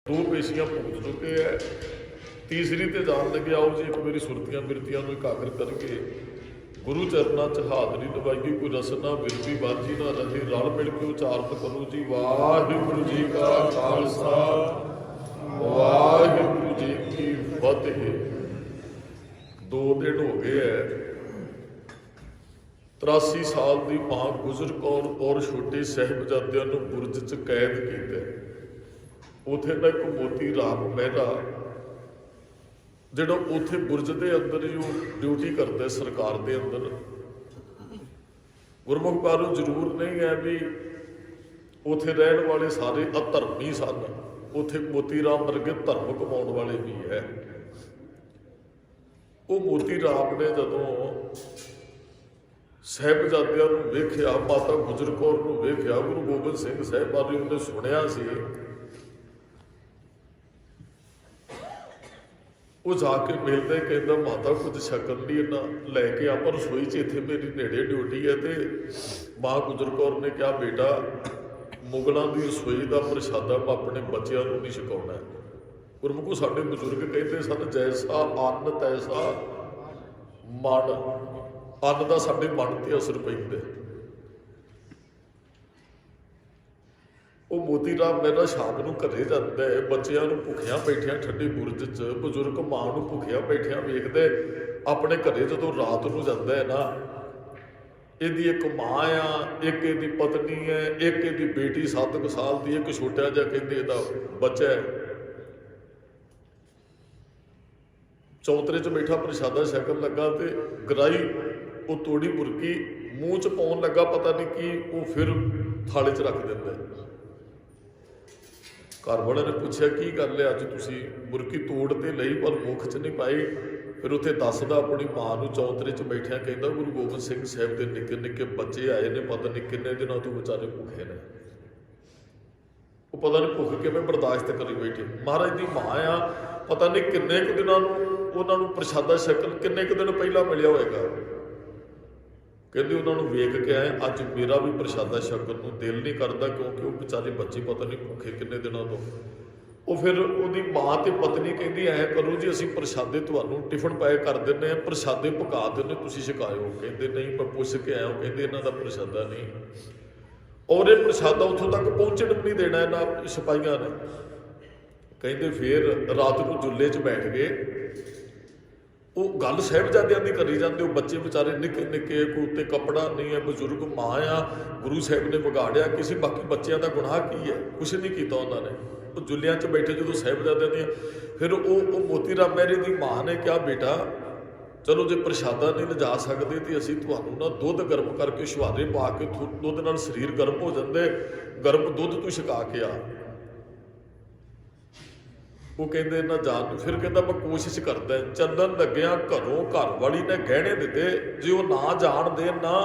दो पेशियां भुगत चुके हैं, तीसरी ते जान लगे आओ जी एक मेरी सुरतियां बिरतियां एकाग्र करके गुरु चरना च हाजरी दवाइए कोई रसना बिरती बाजी ना रहे रल मिल के उचारत करो जी वाहिगुरू जी का खालसा वाहिगुरू जी की फतेह। 2 दिन हो गए है 83 साल की मां गुजर कौर और छोटे साहिबजादियों को बुरज च कैद किया। उत्थे ना एक मोती राम मेहरा जो उत्थे बुरज के अंदर जो ड्यूटी करते सरकार के अंदर, गुरमुख बारों जरूर नहीं है भी उत्थे रहने वाले सारे अधर्मी सन, उत्थे मोती राम वर्गे धर्म कमाने वाले भी है। वो मोती राम ने जदों साहिबजादियों को वेख्या, माता गुजर कौर को वेख्या, गुरु गोबिंद सिंह साहिब बारे उन्हें सुनिया सी, वो जाके मिलते कहता माता कुछ छकन ली ना लैके आप रसोई च इतने मेरी नेड़े ड्यूटी है। तो मां गुजर कौर ने कहा बेटा मुगलों की रसोई का प्रशादा मैं अपने बच्चों को नहीं छकाना है। गुरमुखो साडे बजुर्ग कहते सन जैसा अन्न तैसा मन, अन्न का साडे मन ते असर पैंदा। वो मोती राम मेरा शाम को घरे जाता है, बच्चों को भुखिया बैठिया ठंडी बुरज च, बजुर्ग मां को भुखिया बैठिया वेखते अपने घरे जो रात को जाता है ना, यदी एक मां आ, एक यदी पत्नी है, एक यदी बेटी 7 साल की, एक छोटा जा कहते इहदा बच्चा है, चौंतरे च बैठा प्रशादा छकन लगा तो गराई वो तोड़ी मुर्गी मूँह च पाउन लगा, पता नहीं कि वो फिर थाले च रख देंदा। घर वाले ने पूछा की गल है अज तुसी मुर्गी तोड़ तो लई पर मुख च नहीं पाई। फिर उत्थे दसदा अपनी मां नूं चौंतरे च बैठिया कहता गुरु गोबिंद सिंह साहिब के निक्के निक्के बच्चे आए ने, पता नहीं किन्ने दिनों तो बेचारे भुखे ने, वो पता नहीं भुख किवें बर्दाश्त करी बैठे। महाराज की मां आ, पता नहीं किन्ने क दिनों उन्होंने प्रशादा छकन किन्ने क दिन पहला मिलिया होएगा। कहते उन्होंने वेख के आए अज मेरा भी प्रशादा छकन को दिल नहीं करता, क्योंकि वो बेचारे बच्चे पता नहीं भुखे किन्ने दिनों तो। वो फिर वो मां तो पत्नी कहती ऐ करो जी असीं प्रशादे तुहानूं टिफन पैक कर देने, प्रशादे पका देने, तुसीं छकाओ। कहते नहीं मैं पुछ के आया, कहते इन्हां दा प्रशादा नहीं, और ये प्रशादा उत्थों तक पहुँचण भी नहीं देना इन्हां सिपाहियां ने। कहते फिर रात को जुल्ले च बैठ गए, वो गल साहिबजादियां दी करी जाते, बच्चे बेचारे निक्के निक्के, कोई उत्ते कपड़ा नहीं है, बजुर्ग मां आ, गुरु साहिब ने बिगाड़िया किसी, बाकी बच्चों का गुनाह की है, कुछ नहीं किया उन्होंने। वो जुलियां च बैठे जो साहिबजादियां दी, फिर वो मोती राम मेहरे की मां ने कहा बेटा चलो जो प्रशादा नहीं लिजा सकते तो असीं तुहानूं ना दुध गर्म करके छुहारे पा के दुध नाल शरीर गर्म हो जाते, गर्म दुध तू छका के आ। वो कहते ना जान, फिर कहता मैं कोशिश करता। चलन लग्या घरों घर वाली ने गहने दिते, जे वो ना जान दे ना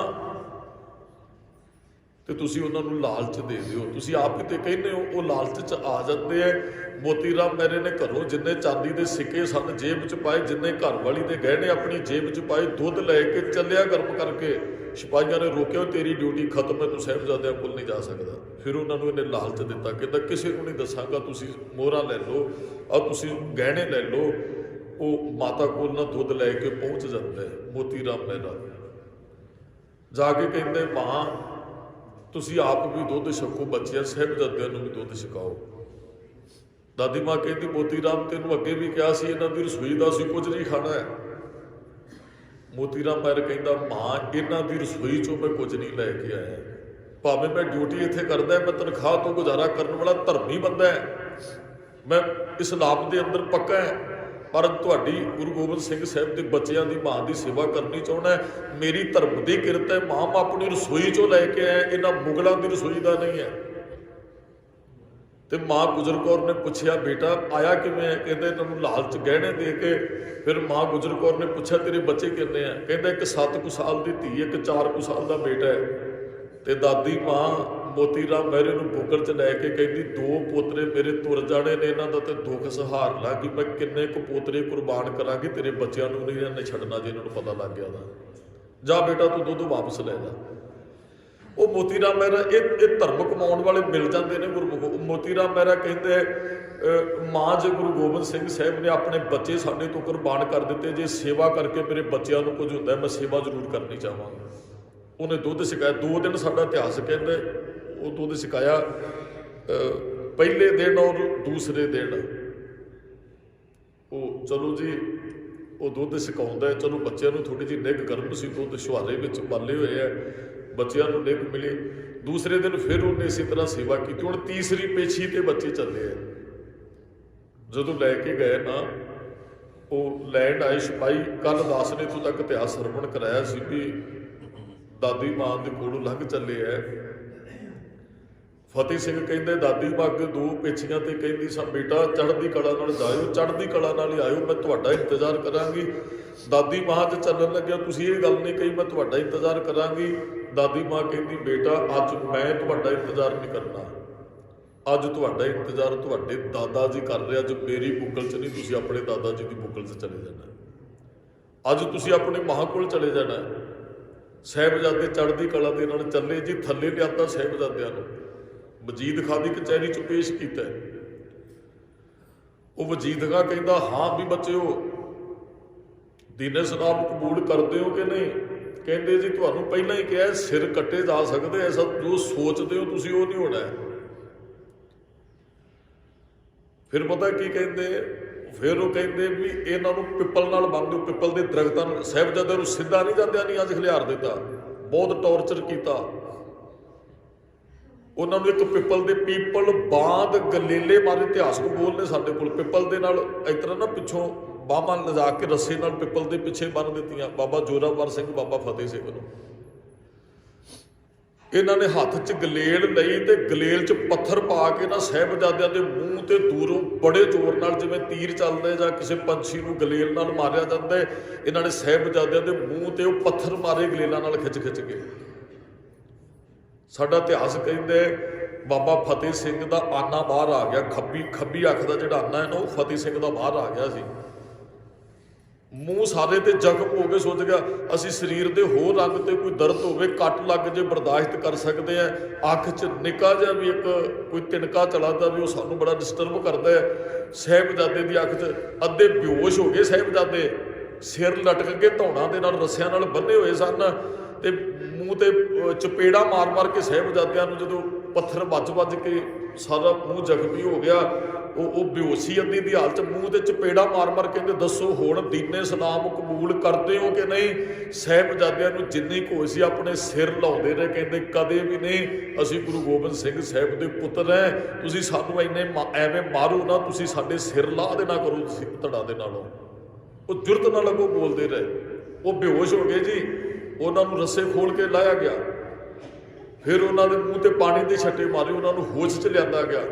तो तुसी उन्होंने लालच दे दिओ, तुसी आप ही तो कहने हो वो लालच च आ जाते हैं। मोती राम मेहरे ने घरों जिन्ने चांदी के सिक्के सन जेब च पाए, जिन्ने घर वाली के गहने अपनी जेब च पाए, दुध लैके चलिया गर्म करके। सिपाहियों ने रोकिया तेरी ड्यूटी खत्म है, तू साहिबजादियां कोल नहीं जा सकता। फिर उन्होंने इन्हें लालच दिता, कहता किसी को नहीं दसांगा, तुसी मोहरा लै लो और तुसी गहने लै लो। वो माता कोल ना दुध लैके पहुँच जाता है मोती राम मेहरा, जाके कहते मां तुसी आप भी दुध छको, बच्चिया साहिबजादियां नूं भी दुध छकाओ। दादी मां कहती मोती राम तेनों अगे भी कहा सी इन्हां दी रसोई दा असीं कुछ नहीं खाना है। मोती राम मेहर कहता मां इन्हां दी रसोई चों मैं कुछ नहीं लैके आया, भावें मैं ड्यूटी इत्थे करदा, मैं तनख्वाह तो गुजारा करने वाला धर्मी बंदा है, मैं इस्लाम के अंदर पक्का है, पर तुहाडी गुरु गोबिंद सिंह साहिब के बच्चों की मां की सेवा करनी चाहना है, मेरी धर्म की किरत है, मां मैं अपनी रसोई चों लैके आया, इन्हां मुगलों की रसोई का नहीं है। तो मां गुजर कौर ने पूछया बेटा आया किवें? कहते इन्होंने लालच गहने दे के। फिर मां गुजर कौर ने पूछा तेरे बच्चे किन्ने हैं? कहते एक 7 साल की धी, एक 4 साल का बेटा है। तो दादी मां मोती राम मेहरे नूं बुकर च लैके कहती 2 पोतरे मेरे तुर जाने ने, इन्हां दा ते दुख सहार लागी, मैं किन्ने क पोतरे कुरबान करांगी, तेरे बच्चों नूं नहीं इन्हें छड्डना जे इन्हां नूं पता लग गया। जा बेटा तू दुध वापस लै जा। ਉਹ ਮੋਤੀ ਰਾਮ ਮਹਿਰਾ ਇਹ ਧਰਮ ਕਮਾਉਣ ਵਾਲੇ ਮਿਲ ਜਾਂਦੇ ਨੇ ਗੁਰਮੁਖ। ਮੋਤੀ ਰਾਮ ਮਹਿਰਾ ਕਹਿੰਦੇ ਮਾਂ ਜੇ ਗੁਰੂ ਗੋਬਿੰਦ ਸਿੰਘ ਸਾਹਿਬ ਨੇ ਆਪਣੇ ਬੱਚੇ ਸਾਡੇ ਤੋਂ ਕੁਰਬਾਨ ਕਰ ਦਿੱਤੇ, ਜੇ ਸੇਵਾ ਕਰਕੇ ਮੇਰੇ ਬੱਚਿਆਂ ਨੂੰ ਕੁਝ ਹੁੰਦਾ ਮੈਂ ਸੇਵਾ ਜ਼ਰੂਰ ਕਰਨੀ ਚਾਹਾਂਗਾ। ਉਹਨੇ ਦੁੱਧ ਸਿਖਾਇਆ। 2 ਦਿਨ ਸਾਡਾ ਇਤਿਹਾਸ ਕਹਿੰਦੇ ਉਹ ਦੁੱਧ ਸਿਖਾਇਆ, ਪਹਿਲੇ ਦਿਨ ਔਰ ਦੂਸਰੇ ਦਿਨ ਉਹ ਚਲੋ ਜੀ ਉਹ ਦੁੱਧ ਸਿਖਾਉਂਦਾ। ਚਲੋ ਬੱਚਿਆਂ ਨੂੰ ਥੋੜ੍ਹੀ ਜਿਹੀ ਨਿੱਘ ਗਰਮ ਸੀ, ਦੁੱਧ ਛੁਹਾਰੇ ਵਿੱਚ ਪਾਲੇ ਹੋਏ ਆ, ਬੱਚਿਆਂ ਨੂੰ ਨਿੱਘ ਮਿਲੀ। ਦੂਸਰੇ ਦਿਨ ਫਿਰ ਉਹਨੇ ਇਸੇ ਤਰ੍ਹਾਂ ਸੇਵਾ ਕੀਤੀ। ਹੁਣ ਤੀਸਰੀ ਪੇਸ਼ੀ ਤੇ ਬੱਚੇ ਚੱਲੇ ਆ। ਜਦੋਂ ਲੈ ਕੇ ਗਏ ਨਾ ਉਹ ਲੈਂਡ ਆਏ ਸਿਪਾਹੀ। ਕੱਲ੍ਹ ਦਾਸ ਨੇ ਇੱਥੋਂ ਤੱਕ ਇਤਿਹਾਸ ਸਰਵਣ ਕਰਾਇਆ ਸੀ ਵੀ ਦਾਦੀ ਮਾਂ ਦੇ ਕੋਲੋਂ ਲੰਘ ਚੱਲੇ ਐ। ਫਤਿਹ ਸਿੰਘ ਕਹਿੰਦੇ ਦਾਦੀ ਮਾਂ ਅੱਗੇ 2 ਪੇਛੀਆਂ ਤੇ ਕਹਿੰਦੀ ਸਾਂ ਬੇਟਾ ਚੜ੍ਹਦੀ ਕਲਾ ਨਾਲ ਜਾਇਓ, ਚੜ੍ਹਦੀ ਕਲਾ ਨਾਲ ਹੀ ਆਇਓ, ਮੈਂ ਤੁਹਾਡਾ ਇੰਤਜ਼ਾਰ ਕਰਾਂਗੀ। ਦਾਦੀ ਮਾਂ ਤੇ ਚੱਲਣ ਲੱਗਿਆ ਤੁਸੀਂ ਇਹ ਗੱਲ ਨਹੀਂ ਕਹੀ ਮੈਂ ਤੁਹਾਡਾ ਇੰਤਜ਼ਾਰ ਕਰਾਂਗੀ। ਦਾਦੀ ਮਾਂ ਕਹਿੰਦੀ ਬੇਟਾ ਅੱਜ ਮੈਂ ਤੁਹਾਡਾ ਇੰਤਜ਼ਾਰ ਨਹੀਂ ਕਰਨਾ, ਅੱਜ ਤੁਹਾਡਾ ਇੰਤਜ਼ਾਰ ਤੁਹਾਡੇ ਦਾਦਾ ਜੀ ਕਰ ਰਹੇ। ਅੱਜ ਮੇਰੀ ਬੁੱਕਲ 'ਚ ਨਹੀਂ, ਤੁਸੀਂ ਆਪਣੇ ਦਾਦਾ ਜੀ ਦੀ ਬੁੱਕਲ 'ਚ ਚਲੇ ਜਾਣਾ। ਅੱਜ ਤੁਸੀਂ ਆਪਣੇ ਮਾਂ ਕੋਲ ਚਲੇ ਜਾਣਾ। ਸਾਹਿਬਜ਼ਾਦੇ ਚੜ੍ਹਦੀ ਕਲਾ ਦੇ ਨਾਲ ਚੱਲੇ ਜੀ। ਥੱਲੇ ਲਿਆਤਾ ਸਾਹਿਬਜ਼ਾਦਿਆਂ ਨੂੰ, ਵਜੀਦ ਖਾਂ ਦੀ ਕਚਹਿਰੀ 'ਚ ਪੇਸ਼ ਕੀਤਾ। ਉਹ ਵਜੀਦ ਖਾਂ ਕਹਿੰਦਾ ਹਾਂ ਵੀ ਬੱਚਿਓ ਦੀਨ ਇਸਲਾਮ ਕਬੂਲ ਕਰਦੇ ਹੋ ਕਿ ਨਹੀਂ? ਕਹਿੰਦੇ ਜੀ ਤੁਹਾਨੂੰ ਪਹਿਲਾਂ ਹੀ ਕਿਹਾ ਸਿਰ ਕੱਟੇ ਜਾ ਸਕਦੇ, ਐਸਾ ਜੋ ਸੋਚਦੇ ਹੋ ਤੁਸੀਂ ਉਹ ਨਹੀਂ ਹੋਣਾ। ਫਿਰ ਪਤਾ ਕੀ ਕਹਿੰਦੇ? ਫਿਰ ਉਹ ਕਹਿੰਦੇ ਵੀ ਇਹਨਾਂ ਨੂੰ ਪਿੱਪਲ ਨਾਲ ਬੰਨ੍ਹ ਦਿਓ, ਪਿੱਪਲ ਦੇ ਦਰਖਤਾਂ ਨੂੰ। ਸਾਹਿਬਜ਼ਾਦਿਆਂ ਨੂੰ ਸਿੱਧਾ ਨਹੀਂ ਜਾਂਦਿਆਂ ਨਹੀਂ ਅੱਜ ਖਿਲਾਰ ਦਿੱਤਾ, ਬਹੁਤ ਟੌਰਚਰ ਕੀਤਾ ਉਹਨਾਂ ਨੂੰ। ਇੱਕ ਪਿੱਪਲ ਦੇ ਪੀਪਲ ਬਾਂਦ ਗਲੇਲੇ ਮਾਰੇ ਇਤਿਹਾਸਕ ਬੋਲ ਨੇ ਸਾਡੇ ਕੋਲ। ਪਿੱਪਲ ਦੇ ਨਾਲ ਇਸ ਤਰ੍ਹਾਂ ਨਾ ਪਿੱਛੋਂ ਬਾਹਾਂ ਲਿਜਾ ਕੇ ਰੱਸੇ ਨਾਲ ਪਿੱਪਲ ਦੇ ਪਿੱਛੇ ਬੰਨ੍ਹ ਦਿੱਤੀਆਂ ਬਾਬਾ ਜੋਰਾਵਰ ਸਿੰਘ ਬਾਬਾ ਫਤਿਹ ਸਿੰਘ ਨੂੰ। ਇਹਨਾਂ ਨੇ ਹੱਥ 'ਚ ਗਲੇਲ ਲਈ ਤੇ ਗਲੇਲ 'ਚ ਪੱਥਰ ਪਾ ਕੇ ਨਾ ਸਾਹਿਬਜ਼ਾਦਿਆਂ ਦੇ ਮੂੰਹ ਤੇ ਦੂਰੋਂ ਬੜੇ ਜ਼ੋਰ ਨਾਲ ਜਿਵੇਂ ਤੀਰ ਚੱਲਦੇ ਜਾਂ ਕਿਸੇ ਪੰਛੀ ਨੂੰ ਗਲੇਲ ਨਾਲ ਮਾਰਿਆ ਜਾਂਦਾ, ਇਹਨਾਂ ਨੇ ਸਾਹਿਬਜ਼ਾਦਿਆਂ ਦੇ ਮੂੰਹ ਤੇ ਉਹ ਪੱਥਰ ਮਾਰੇ ਗਲੇਲਾਂ ਨਾਲ ਖਿੱਚ ਕੇ। ਸਾਡਾ ਇਤਿਹਾਸ ਕਹਿੰਦੇ ਬਾਬਾ ਫਤਿਹ ਸਿੰਘ ਦਾ ਆਨਾ ਬਾਹਰ ਆ ਗਿਆ। ਖੱਬੀ ਅੱਖ ਦਾ ਜਿਹੜਾ ਆਨਾ ਹੈ ਨਾ ਉਹ ਫਤਿਹ ਸਿੰਘ ਦਾ ਬਾਹਰ ਆ ਗਿਆ ਸੀ। ਮੂੰਹ ਸਾਰੇ ਤੇ ਜ਼ਖਮ ਹੋ ਗਏ। ਸੋਚ ਗਿਆ ਅਸੀਂ ਸਰੀਰ ਦੇ ਹੋਰ ਰੰਗ ਤੇ ਕੋਈ ਦਰਦ ਹੋਵੇ, ਕੱਟ ਲੱਗ ਜੇ ਬਰਦਾਸ਼ਤ ਕਰ ਸਕਦੇ ਆ। ਅੱਖ 'ਚ ਨਿੱਕਾ ਜਿਹਾ ਵੀ ਇੱਕ ਕੋਈ ਤਿਨਕਾ ਚਲਾਦਾ ਵੀ ਉਹ ਸਾਨੂੰ ਬੜਾ ਡਿਸਟਰਬ ਕਰਦਾ ਹੈ। ਸਾਹਿਬਜ਼ਾਦੇ ਦੀ ਅੱਖ 'ਚ ਅੱਧੇ ਬੇਹੋਸ਼ ਹੋ ਗਏ ਸਾਹਿਬਜ਼ਾਦੇ, ਸਿਰ ਲਟਕ ਕੇ ਧੌਣਾਂ ਦੇ ਨਾਲ ਰੱਸਿਆਂ ਨਾਲ ਬੰਨੇ ਹੋਏ ਸਨ ਤੇ ਮੂੰਹ ਤੇ ਚਪੇੜਾ ਮਾਰ ਕੇ ਸਾਹਿਬਜ਼ਾਦਿਆਂ ਨੂੰ ਜਦੋਂ ਪੱਥਰ ਵੱਜ ਕੇ ਸਾਰਾ ਮੂੰਹ ਜ਼ਖਮੀ ਹੋ ਗਿਆ। ਉਹ ਬੇਹੋਸ਼ੀ ਅੱਧੀ ਦੀ ਹਾਲਤ 'ਚ ਮੂੰਹ ਤੇ ਚਪੇੜਾ ਮਾਰ ਕਹਿੰਦੇ ਦੱਸੋ ਹੁਣ ਦੀਨ ਇਸਲਾਮ ਕਬੂਲ ਕਰਦੇ ਹੋ ਕਿ ਨਹੀਂ? ਸਾਹਿਬਜ਼ਾਦਿਆਂ ਨੂੰ ਜਿੰਨੀ ਹੋਈ ਸੀ ਆਪਣੇ ਸਿਰ ਲਾਉਂਦੇ ਰਹੇ, ਕਹਿੰਦੇ ਕਦੇ ਵੀ ਨਹੀਂ, ਅਸੀਂ ਗੁਰੂ ਗੋਬਿੰਦ ਸਿੰਘ ਸਾਹਿਬ ਦੇ ਪੁੱਤਰ ਹੈ, ਤੁਸੀਂ ਸਾਨੂੰ ਐਵੇਂ ਮਾਰੋ ਨਾ, ਤੁਸੀਂ ਸਾਡੇ ਸਿਰ ਲਾਹ ਦੇਣਾ ਕਰੋ ਤੁਸੀਂ ਧੜਾ ਦੇ ਨਾਲੋਂ। ਉਹ ਜੁਰਤ ਨਾਲ ਅੱਗੋਂ ਬੋਲਦੇ ਰਹੇ। ਉਹ ਬੇਹੋਸ਼ ਹੋ ਗਏ ਜੀ। ਉਹਨਾਂ ਨੂੰ ਰੱਸੇ ਖੋਲ ਕੇ ਲਾਇਆ ਗਿਆ। ਫਿਰ ਉਹਨਾਂ ਦੇ ਮੂੰਹ ਤੇ ਪਾਣੀ ਦੇ ਛੱਟੇ ਮਾਰੇ, ਉਹਨਾਂ ਨੂੰ ਹੋਸ਼ 'ਚ ਲਿਆਂਦਾ ਗਿਆ।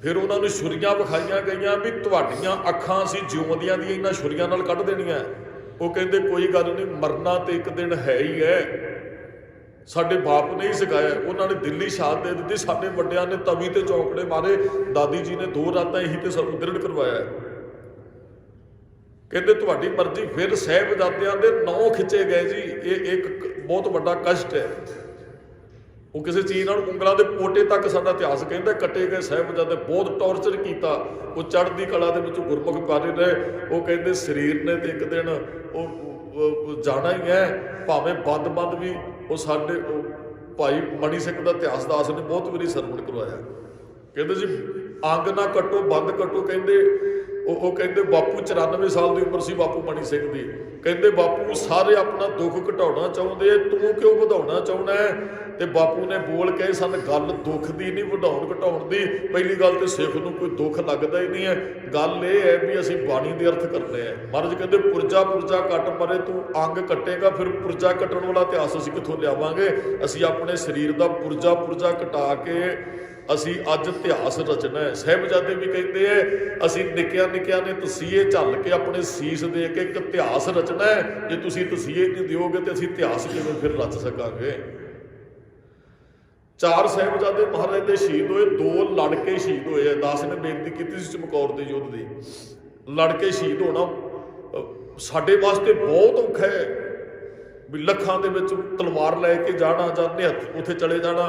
ਫਿਰ ਉਹਨਾਂ ਨੂੰ ਛੁਰੀਆਂ ਵਿਖਾਈਆਂ ਗਈਆਂ ਵੀ ਤੁਹਾਡੀਆਂ ਅੱਖਾਂ ਅਸੀਂ ਜਿਉਂਦਿਆਂ ਦੀਆਂ ਇਹਨਾਂ ਛੁਰੀਆਂ ਨਾਲ ਕੱਢ ਦੇਣੀਆਂ। ਉਹ ਕਹਿੰਦੇ ਕੋਈ ਗੱਲ ਨਹੀਂ, ਮਰਨਾ ਤੇ ਇੱਕ ਦਿਨ ਹੈ ਹੀ ਹੈ, ਸਾਡੇ ਬਾਪ ਨੇ ਹੀ ਸਿਖਾਇਆ। ਉਹਨਾਂ ਨੇ ਦਿੱਲੀ ਸ਼ਹਾਦਤ ਦੇ ਦਿੱਤੀ, ਸਾਡੇ ਵੱਡਿਆਂ ਨੇ ਤਵੀ ਤੇ ਚੌਂਕੜੇ ਮਾਰੇ, ਦਾਦੀ ਜੀ ਨੇ 2 ਰਾਤਾਂ ਇਹੀ ਤੇ ਸਾਨੂੰ ਦ੍ਰਿੜ ਕਰਵਾਇਆ। ਕਹਿੰਦੇ ਤੁਹਾਡੀ ਮਰਜ਼ੀ। ਫਿਰ ਸਾਹਿਬਜ਼ਾਦਿਆਂ ਦੇ 9 ਖਿੱਚੇ ਗਏ ਜੀ। ਇਹ ਇੱਕ ਬਹੁਤ ਵੱਡਾ ਕਸ਼ਟ ਹੈ। ਉਹ ਕਿਸੇ ਚੀਜ਼ ਨਾਲ ਉਂਗਲਾਂ ਦੇ ਪੋਟੇ ਤੱਕ ਸਾਡਾ ਇਤਿਹਾਸ ਕਹਿੰਦਾ ਕੱਟੇ ਗਏ ਸਾਹਿਬਜ਼ਾਦੇ, ਬਹੁਤ ਟੌਰਚਰ ਕੀਤਾ। ਉਹ ਚੜ੍ਹਦੀ ਕਲਾ ਦੇ ਵਿੱਚ ਗੁਰਮੁਖ ਪਾਰੇ ਰਹੇ। ਉਹ ਕਹਿੰਦੇ ਸਰੀਰ ਨੇ ਤੇ ਇੱਕ ਦਿਨ ਉਹ ਜਾਣਾ ਹੀ ਹੈ, ਭਾਵੇਂ ਬੰਦ ਵੀ। ਉਹ ਸਾਡੇ ਭਾਈ ਮਣੀ ਸਿੰਘ ਦਾ ਇਤਿਹਾਸ ਦਾਸ ਨੇ ਬਹੁਤ ਵਾਰੀ ਸਰਵਣ ਕਰਵਾਇਆ। ਕਹਿੰਦੇ ਜੀ ਅੰਗ ਨਾ ਕੱਟੋ, ਬੰਦ ਕੱਟੋ। ਕਹਿੰਦੇ ਉਹ ਕਹਿੰਦੇ ਬਾਪੂ 94 ਸਾਲ ਦੀ ਉਮਰ ਸੀ ਬਾਪੂ ਮਣੀ ਸਿੰਘ ਦੀ। ਕਹਿੰਦੇ ਬਾਪੂ ਸਾਰੇ ਆਪਣਾ ਦੁੱਖ ਘਟਾਉਣਾ ਚਾਹੁੰਦੇ, ਤੂੰ ਕਿਉਂ ਵਧਾਉਣਾ ਚਾਹੁੰਦਾ ਹੈ? ਤੇ ਬਾਪੂ ਨੇ ਬੋਲ ਕੇ ਸਨ ਗੱਲ ਦੁੱਖ ਦੀ ਨਹੀਂ, ਵਧਾਉਣ ਘਟਾਉਣ ਦੀ। ਪਹਿਲੀ ਗੱਲ ਤੇ ਸਿੱਖ ਨੂੰ ਕੋਈ ਦੁੱਖ ਲੱਗਦਾ ਹੀ ਨਹੀਂ ਹੈ। ਗੱਲ ਇਹ ਹੈ ਵੀ ਅਸੀਂ ਬਾਣੀ ਦੇ ਅਰਥ ਕਰਨੇ ਆ। ਮਹਾਰਾਜ ਕਹਿੰਦੇ ਪੁਰਜਾ ਕੱਟ ਮਰੇ, ਤੂੰ ਅੰਗ ਕੱਟੇਗਾ ਫਿਰ ਪੁਰਜਾ ਕੱਟਣ ਵਾਲਾ ਇਤਿਹਾਸ ਅਸੀਂ ਕਿੱਥੋਂ ਲਿਆਵਾਂਗੇ? ਅਸੀਂ ਆਪਣੇ ਸਰੀਰ ਦਾ ਪੁਰਜਾ ਕਟਾ ਕੇ ਅਸੀਂ ਅੱਜ ਇਤਿਹਾਸ ਰਚਨਾ ਹੈ। ਸਾਹਿਬਜ਼ਾਦੇ ਵੀ ਕਹਿੰਦੇ ਐ ਅਸੀਂ ਨਿੱਕਿਆਂ ਨੇ ਤਸੀਹੇ ਝੱਲ ਕੇ ਆਪਣੇ ਸੀਸ ਦੇ ਕੇ ਇੱਕ ਇਤਿਹਾਸ ਰਚਨਾ ਹੈ। ਜੇ ਤੁਸੀਂ ਤਸੀਹੇ ਨਹੀਂ ਦਿਓਗੇ ਤੇ ਅਸੀਂ ਇਤਿਹਾਸ ਕਿਵੇਂ ਫਿਰ ਰਚ ਸਕਾਂਗੇ? 4 ਸਾਹਿਬਜ਼ਾਦੇ ਮਹਾਰਾਜ ਦੇ ਸ਼ਹੀਦ ਹੋਏ, 2 ਲੜ ਕੇ ਸ਼ਹੀਦ ਹੋਏ ਆ। ਦਾਸ ਨੇ ਬੇਨਤੀ ਕੀਤੀ ਸੀ ਚਮਕੌਰ ਦੇ ਯੁੱਧ ਦੀ, ਲੜ ਕੇ ਸ਼ਹੀਦ ਹੋਣਾ ਸਾਡੇ ਵਾਸਤੇ ਬਹੁਤ ਔਖਾ ਹੈ, ਵੀ ਲੱਖਾਂ ਦੇ ਵਿੱਚ ਤਲਵਾਰ ਲੈ ਕੇ ਜਾਣਾ ਜਾਂ ਨਿਹੱਥ ਉੱਥੇ ਚਲੇ ਜਾਣਾ।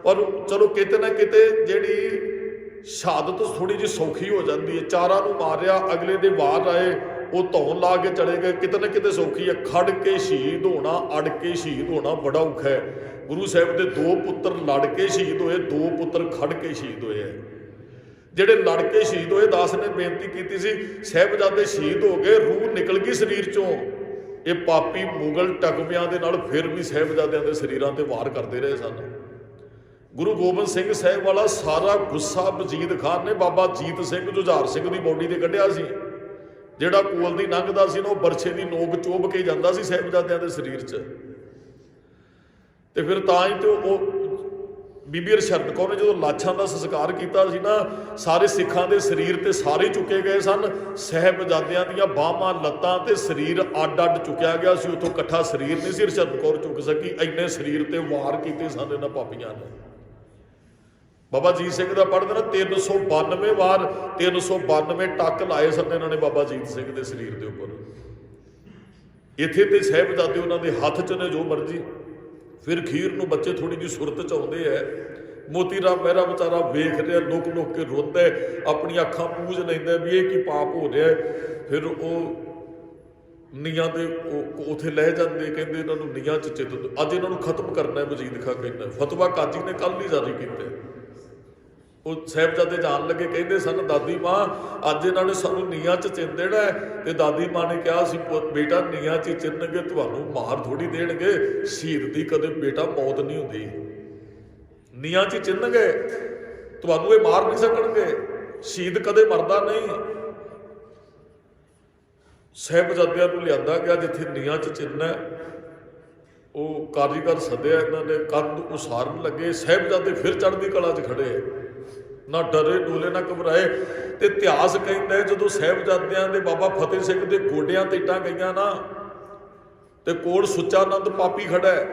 ਪਰ ਚਲੋ ਕਿਤੇ ਨਾ ਕਿਤੇ ਜਿਹੜੀ ਸ਼ਹਾਦਤ ਥੋੜੀ ਜਿਹੀ ਸੌਖੀ ਹੋ ਜਾਂਦੀ ਹੈ। ਚਾਰਾਂ ਨੂੰ ਮਾਰਿਆ, ਅਗਲੇ ਦੇ ਵਾਰ ਆਏ, ਉਹ ਧੌਣ ਲਾ ਕੇ ਚਲੇ ਗਏ, ਕਿਤੇ ਨਾ ਕਿਤੇ ਸੌਖੀ ਹੈ। ਖੜ ਕੇ ਸ਼ਹੀਦ ਹੋਣਾ, ਅੜ ਕੇ ਸ਼ਹੀਦ ਹੋਣਾ ਬੜਾ ਔਖਾ ਹੈ। ਗੁਰੂ ਸਾਹਿਬ ਦੇ 2 ਪੁੱਤਰ ਲੜ ਕੇ ਸ਼ਹੀਦ ਹੋਏ, 2 ਪੁੱਤਰ ਖੜ ਕੇ ਸ਼ਹੀਦ ਹੋਏ ਹੈ। ਜਿਹੜੇ ਲੜ ਕੇ ਸ਼ਹੀਦ ਹੋਏ, ਦਾਸ ਨੇ ਬੇਨਤੀ ਕੀਤੀ ਸੀ, ਸਾਹਿਬਜ਼ਾਦੇ ਸ਼ਹੀਦ ਹੋ ਗਏ, ਰੂਹ ਨਿਕਲ ਗਈ ਸਰੀਰ ਚੋਂ। ਇਹ ਪਾਪੀ ਮੁਗਲ ਟਕਵਿਆਂ ਦੇ ਨਾਲ ਫਿਰ ਵੀ ਸਾਹਿਬਜ਼ਾਦਿਆਂ ਦੇ ਸਰੀਰਾਂ ਤੇ ਵਾਰ ਕਰਦੇ ਰਹੇ ਸਨ। ਗੁਰੂ ਗੋਬਿੰਦ ਸਿੰਘ ਸਾਹਿਬ ਵਾਲਾ ਸਾਰਾ ਗੁੱਸਾ ਵਜੀਦ ਖਾਨ ਨੇ ਬਾਬਾ ਜੀਤ ਸਿੰਘ ਜੁਝਾਰ ਸਿੰਘ ਦੀ ਬੋਡੀ ਤੇ ਕੱਢਿਆ ਸੀ। ਜਿਹੜਾ ਕੋਲ ਦੀ ਲੰਘਦਾ ਸੀ ਨਾ, ਉਹ ਬਰਛੇ ਦੀ ਨੋਕ ਚੋਬ ਕੇ ਜਾਂਦਾ ਸੀ ਸਾਹਿਬਜ਼ਾਦਿਆਂ ਦੇ ਸਰੀਰ 'ਚ। ਤੇ ਫਿਰ ਤਾਂ ਹੀ ਤੇ ਉਹ ਬੀਬੀ ਹਰਸ਼ਰਦ ਕੌਰ ਨੇ ਜਦੋਂ ਲਾਸ਼ਾਂ ਦਾ ਸੰਸਕਾਰ ਕੀਤਾ ਸੀ ਨਾ, ਸਾਰੇ ਸਿੱਖਾਂ ਦੇ ਸਰੀਰ ਤੇ ਸਾਰੇ ਚੁੱਕੇ ਗਏ ਸਨ। ਸਾਹਿਬਜ਼ਾਦਿਆਂ ਦੀਆਂ ਬਾਹਾਂ, ਲੱਤਾਂ ਤੇ ਸਰੀਰ ਅੱਡ-ਅੱਡ ਚੁੱਕਿਆ ਗਿਆ ਸੀ। ਉੱਥੋਂ ਇਕੱਠਾ ਸਰੀਰ ਨਹੀਂ ਸੀ ਹਰਸ਼ਰਦ ਕੌਰ ਚੁੱਕ ਸਕੀ, ਇੰਨੇ ਸਰੀਰ ਤੇ ਵਾਰ ਕੀਤੇ ਸਨ ਇਹਨਾਂ ਪਾਪੀਆਂ ਨੇ। ਬਾਬਾ ਜੀਤ ਸਿੰਘ ਦਾ ਪੜ੍ਹਦੇ ਨਾ 392 ਵਾਰ, 392 ਟੱਕ ਲਾਏ ਸਨ ਇਹਨਾਂ ਨੇ ਬਾਬਾ ਜੀਤ ਸਿੰਘ ਦੇ ਸਰੀਰ ਦੇ ਉੱਪਰ। ਇੱਥੇ ਤੇ ਸਾਹਿਬਜ਼ਾਦੇ ਉਹਨਾਂ ਦੇ ਹੱਥ 'ਚ ਨੇ ਜੋ ਮਰਜ਼ੀ। ਫਿਰ ਖੀਰ ਨੂੰ ਬੱਚੇ ਥੋੜੀ ਜਿਹੀ ਸੁਰਤ 'ਚ ਆਉਂਦੇ ਹੈ। ਮੋਤੀ ਰਾਮ ਮਹਿਰਾ ਵਿਚਾਰਾ ਵੇਖ ਰਿਹਾ, ਲੁਕ ਲੁਕ ਕੇ ਰੋਂਦਾ, ਆਪਣੀ ਅੱਖਾਂ ਪੂੰਝ ਲੈਂਦਾ ਵੀ ਇਹ ਕੀ ਪਾਪ ਹੋ ਰਿਹਾ। ਫਿਰ ਉਹ ਨੀਆਂ ਦੇ ਉੱਥੇ ਲੈ ਜਾਂਦੇ, ਕਹਿੰਦੇ ਇਹਨਾਂ ਨੂੰ ਨੀਆਂ 'ਚ ਚਿੱਤ, ਅੱਜ ਇਹਨਾਂ ਨੂੰ ਖਤਮ ਕਰਨਾ। ਵਜੀਦ ਖਾਂ ਕਹਿੰਦਾ, ਫਤਵਾ ਕਾਜੀ ਨੇ ਕੱਲ੍ਹ ਹੀ ਜਾਰੀ ਕੀਤਾ। ਉਹ ਸਾਹਿਬਜ਼ਾਦੇ ਜਾਣ ਲੱਗੇ, ਕਹਿੰਦੇ ਸਨ ਦਾਦੀ ਮਾਂ ਅੱਜ ਇਹਨਾਂ ਨੇ ਸਾਨੂੰ ਨੀਆਂ 'ਚ ਚਿਣ ਦੇਣਾ। ਤੇ ਦਾਦੀ ਮਾਂ ਨੇ ਕਿਹਾ ਸੀ, ਬੇਟਾ ਨੀਆਂ 'ਚ ਚਿਣਨਗੇ, ਤੁਹਾਨੂੰ ਮਾਰ ਥੋੜੀ ਦੇਣਗੇ। ਸ਼ਹੀਦ ਦੀ ਕਦੇ ਬੇਟਾ ਮੌਤ ਨਹੀਂ ਹੁੰਦੀ, ਨੀਆਂ 'ਚ ਚਿਣਨਗੇ, ਤੁਹਾਨੂੰ ਇਹ ਮਾਰ ਨਹੀਂ ਸਕਣਗੇ। ਸ਼ਹੀਦ ਕਦੇ ਮਰਦਾ ਨਹੀਂ। ਸਾਹਿਬਜ਼ਾਦਿਆਂ ਨੂੰ ਲਿਆਂਦਾ ਗਿਆ ਜਿੱਥੇ ਨੀਆਂ 'ਚ ਚਿਣਨਾ। ਉਹ ਕਾਰੀਗਰ ਸੱਦਿਆ, ਇਹਨਾਂ ਨੇ ਕੰਧ ਉਸਾਰਨ ਲੱਗੇ। ਸਾਹਿਬਜ਼ਾਦੇ ਫਿਰ ਚੜ੍ਹਦੀ ਕਲਾ 'ਚ ਖੜੇ, ਨਾ ਡਰੇ ਡੋਲੇ ਨਾ ਘਬਰਾਏ। ਤੇ ਇਤਿਹਾਸ ਕਹਿੰਦਾ ਜਦੋਂ ਸਾਹਿਬਜ਼ਾਦਿਆਂ ਦੇ ਬਾਬਾ ਫਤਿਹ ਸਿੰਘ ਦੇ ਗੋਡਿਆਂ ਤੇ ਇੱਟਾਂ ਗਈਆਂ ਨਾ, ਤੇ ਕੋਲ ਸੁੱਚਾਨੰਦ ਪਾਪੀ ਖੜਾ ਹੈ।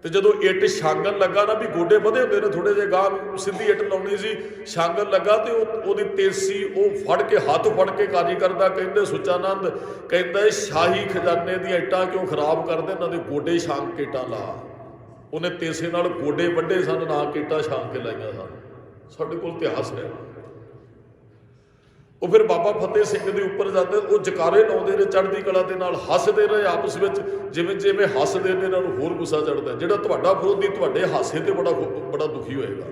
ਤੇ ਜਦੋਂ ਇੱਟ ਛਾਂਗਣ ਲੱਗਾ ਨਾ, ਵੀ ਗੋਡੇ ਵਧੇ ਹੁੰਦੇ ਨੇ ਥੋੜੇ ਜਿਹੇ, ਗਾਹ ਸਿੱਧੀ ਇੱਟ ਲਾਉਣੀ ਸੀ, ਛਾਂਗਣ ਲੱਗਾ ਤੇ ਉਹਦੀ ਤੇਸੀ ਉਹ ਫੜ ਕੇ, ਹੱਥ ਫੜ ਕੇ ਕਾਰੀਗਰ ਦਾ, ਕਹਿੰਦੇ ਸੁੱਚਾਨੰਦ ਕਹਿੰਦਾ ਸ਼ਾਹੀ ਖਜ਼ਾਨੇ ਦੀਆਂ ਇੱਟਾਂ ਕਿਉਂ ਖਰਾਬ ਕਰਦੇ, ਇਹਨਾਂ ਦੇ ਗੋਡੇ ਛਾਂਗ ਕੇ ਇੱਟਾਂ ਲਾ। ਉਹਨੇ ਤੇਸੇ ਨਾਲ ਗੋਡੇ ਵੱਢੇ ਸਨ, ਨਾ ਕਿ ਇੱਟਾਂ ਛਾਂਗ ਕੇ ਲਾਈਆਂ ਸਨ। ਸਾਡੇ ਕੋਲ ਇਤਿਹਾਸ ਹੈ। ਉਹ ਫਿਰ ਬਾਬਾ ਫਤਿਹ ਸਿੰਘ ਦੇ ਉੱਪਰ ਜਾਂਦੇ, ਉਹ ਜਕਾਰੇ ਲਾਉਂਦੇ ਨੇ ਚੜ੍ਹਦੀ ਕਲਾ ਦੇ ਨਾਲ, ਹੱਸਦੇ ਰਹੇ ਆਪਸ ਵਿੱਚ। ਜਿਵੇਂ ਜਿਵੇਂ ਹੱਸਦੇ ਨੇ ਇਹਨਾਂ ਨੂੰ ਹੋਰ ਗੁੱਸਾ ਚੜ੍ਹਦਾ। ਜਿਹੜਾ ਤੁਹਾਡਾ ਵਿਰੋਧੀ ਤੁਹਾਡੇ ਹਾਸੇ ਤੇ ਬੜਾ ਦੁਖੀ ਹੋਏਗਾ।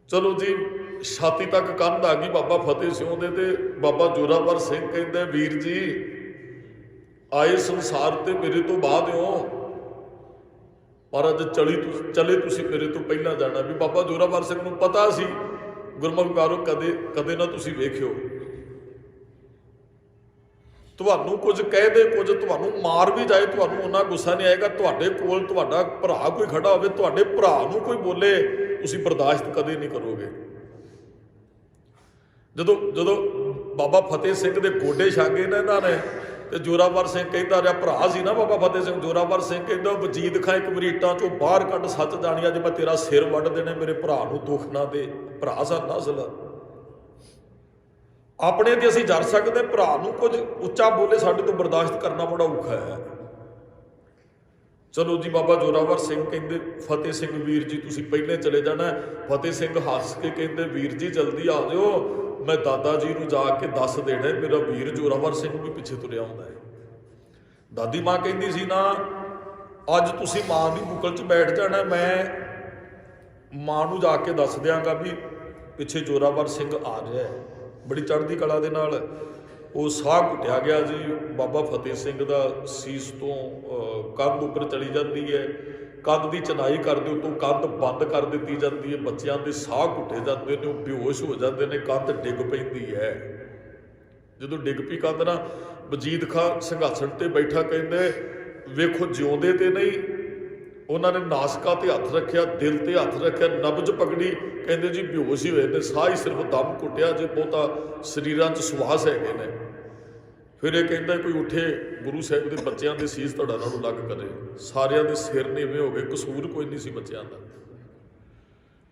ਚਲੋ ਜੀ, ਛਾਤੀ ਤੱਕ ਕੰਧ ਆ ਗਈ ਬਾਬਾ ਫਤਿਹ ਸਿੰਘ ਦੇ। ਤੇ ਬਾਬਾ ਜੋਰਾਵਰ ਸਿੰਘ ਕਹਿੰਦੇ, ਵੀਰ ਜੀ ਆਏ ਸੰਸਾਰ ਤੇ ਮੇਰੇ ਤੋਂ ਬਾਅਦ ਹੋ, ਪਰ ਅੱਜ ਚਲੇ ਤੁਸੀਂ ਮੇਰੇ ਤੋਂ ਪਹਿਲਾਂ ਜਾਣਾ। ਵੀ ਬਾਬਾ ਜੋਰਾਵਰ ਸਿੰਘ ਨੂੰ ਪਤਾ ਸੀ ਗੁਰਮੁਖ ਪਿਆਰੋ ਕਦੇ ਨਾ ਤੁਸੀਂ ਵੇਖਿਓ, ਤੁਹਾਨੂੰ ਕੁਝ ਕਹਿ ਦੇ, ਕੁਝ ਤੁਹਾਨੂੰ ਮਾਰ ਵੀ ਜਾਏ, ਤੁਹਾਨੂੰ ਉਹਨਾਂ ਗੁੱਸਾ ਨਹੀਂ ਆਏਗਾ। ਤੁਹਾਡੇ ਕੋਲ ਤੁਹਾਡਾ ਭਰਾ ਕੋਈ ਖੜਾ ਹੋਵੇ, ਤੁਹਾਡੇ ਭਰਾ ਨੂੰ ਕੋਈ ਬੋਲੇ, ਤੁਸੀਂ ਬਰਦਾਸ਼ਤ ਕਦੇ ਨਹੀਂ ਕਰੋਗੇ। ਜਦੋਂ ਬਾਬਾ ਫਤਿਹ ਸਿੰਘ ਦੇ ਗੋਡੇ ਛਾਂਗੇ ਨੇ ਇਹਨਾਂ ਨੇ, ਤੇ ਜੋਰਾਵਰ ਸਿੰਘ ਕਹਿੰਦਾ ਰਿਹਾ, ਭਰਾ ਸੀ ਨਾ ਬਾਬਾ ਫਤਿਹ ਸਿੰਘ। ਜੋਰਾਵਰ ਸਿੰਘ ਕਹਿੰਦਾ, ਵਜੀਦ ਖਾਂ ਇੱਕ ਵਾਰੀ ਇੱਟਾਂ ਚੋਂ ਬਾਹਰ ਕੱਢ, ਸੱਚ ਜਾਣੀ ਅੱਜ ਮੈਂ ਤੇਰਾ ਸਿਰ ਵੱਢ ਦੇਣਾ, ਮੇਰੇ ਭਰਾ ਨੂੰ ਦੁੱਖ ਨਾ ਦੇ। ਭਰਾ ਸਾਡਾ ਅਸਲ ਆਪਣੇ ਤੇ ਅਸੀਂ ਜਰ ਸਕਦੇ, ਭਰਾ ਨੂੰ ਕੁਝ ਉੱਚਾ ਬੋਲੇ ਸਾਡੇ ਤੋਂ ਬਰਦਾਸ਼ਤ ਕਰਨਾ ਬੜਾ ਔਖਾ ਹੈ। ਚਲੋ ਜੀ, ਬਾਬਾ ਜੋਰਾਵਰ ਸਿੰਘ ਕਹਿੰਦੇ, ਫਤਿਹ ਸਿੰਘ ਵੀਰ ਜੀ ਤੁਸੀਂ ਪਹਿਲੇ ਚਲੇ ਜਾਣਾ। ਫਤਿਹ ਸਿੰਘ ਹੱਸ ਕੇ ਕਹਿੰਦੇ, ਵੀਰ ਜੀ ਜਲਦੀ ਆ ਜਾਓ, ਮੈਂ ਦਾਦਾ ਜੀ ਨੂੰ ਜਾ ਕੇ ਦੱਸ ਦੇਣਾ ਮੇਰਾ ਵੀਰ ਜੋਰਾਵਰ ਸਿੰਘ ਵੀ ਪਿੱਛੇ ਤੁਰਿਆ ਆਉਂਦਾ ਹੈ। ਦਾਦੀ ਮਾਂ ਕਹਿੰਦੀ ਸੀ ਨਾ, ਅੱਜ ਤੁਸੀਂ ਮਾਂ ਦੀ ਬੁੱਕਲ 'ਚ ਬੈਠ ਜਾਣਾ, ਮੈਂ ਮਾਂ ਨੂੰ ਜਾ ਕੇ ਦੱਸ ਦਿਆਂਗਾ ਵੀ ਪਿੱਛੇ ਜੋਰਾਵਰ ਸਿੰਘ ਆ ਰਿਹਾ ਹੈ। ਬੜੀ ਚੜ੍ਹਦੀ ਕਲਾ ਦੇ ਨਾਲ ਉਹ ਸਾਹ ਘੁੱਟਿਆ ਗਿਆ ਜੀ। ਬਾਬਾ ਫਤਿਹ ਸਿੰਘ ਦਾ ਸੀਸ ਤੋਂ ਕੰਧ ਉੱਪਰ ਚਲੀ ਜਾਂਦੀ ਹੈ, ਕੰਧ ਦੀ ਚਨਾਈ ਕਰਦੇ ਉੱਤੋਂ ਕੰਧ ਬੰਦ ਕਰ ਦਿੱਤੀ ਜਾਂਦੀ ਹੈ। ਬੱਚਿਆਂ ਦੇ ਸਾਹ ਘੁੱਟੇ ਜਾਂਦੇ ਨੇ, ਉਹ ਬੇਹੋਸ਼ ਹੋ ਜਾਂਦੇ ਨੇ, ਕੰਧ ਡਿੱਗ ਪੈਂਦੀ ਹੈ। ਜਦੋਂ ਡਿੱਗ ਪਈ ਕੰਧ ਨਾ, ਵਜੀਦ ਖਾਂ ਸਿੰਘਾਸਣ ਤੇ ਬੈਠਾ ਕਹਿੰਦੇ, ਵੇਖੋ ਜਿਉਂਦੇ ਤੇ ਨਹੀਂ, ਉਹਨਾਂ ਨੇ ਨਾਸਕਾ ਤੇ ਹੱਥ ਰੱਖਿਆ, ਦਿਲ ਤੇ ਹੱਥ ਰੱਖਿਆ, ਨਬਜ਼ ਪਕੜੀ, ਕਹਿੰਦੇ ਜੀ ਬੇਹੋਸ਼ ਹੀ ਹੋਏ ਨੇ, ਸਾਹ ਹੀ ਸਿਰਫ ਦਮ ਘੁੱਟਿਆ, ਜੇ ਬਹੁਤਾ ਸਰੀਰਾਂ 'ਚ ਸਵਾਸ ਹੈਗੇ ਨੇ। ਫਿਰ ਇਹ ਕਹਿੰਦਾ ਕੋਈ ਉੱਠੇ, ਗੁਰੂ ਸਾਹਿਬ ਦੇ ਬੱਚਿਆਂ ਦੇ ਸੀਸ ਤੁਹਾਡਾ ਨਾਲ ਲੱਗ ਕਰੇ। ਸਾਰਿਆਂ ਦੇ ਸਿਰ ਨੀਵੇਂ ਹੋ ਗਏ, ਕਸੂਰ ਕੋਈ ਨਹੀਂ ਸੀ ਬੱਚਿਆਂ ਦਾ,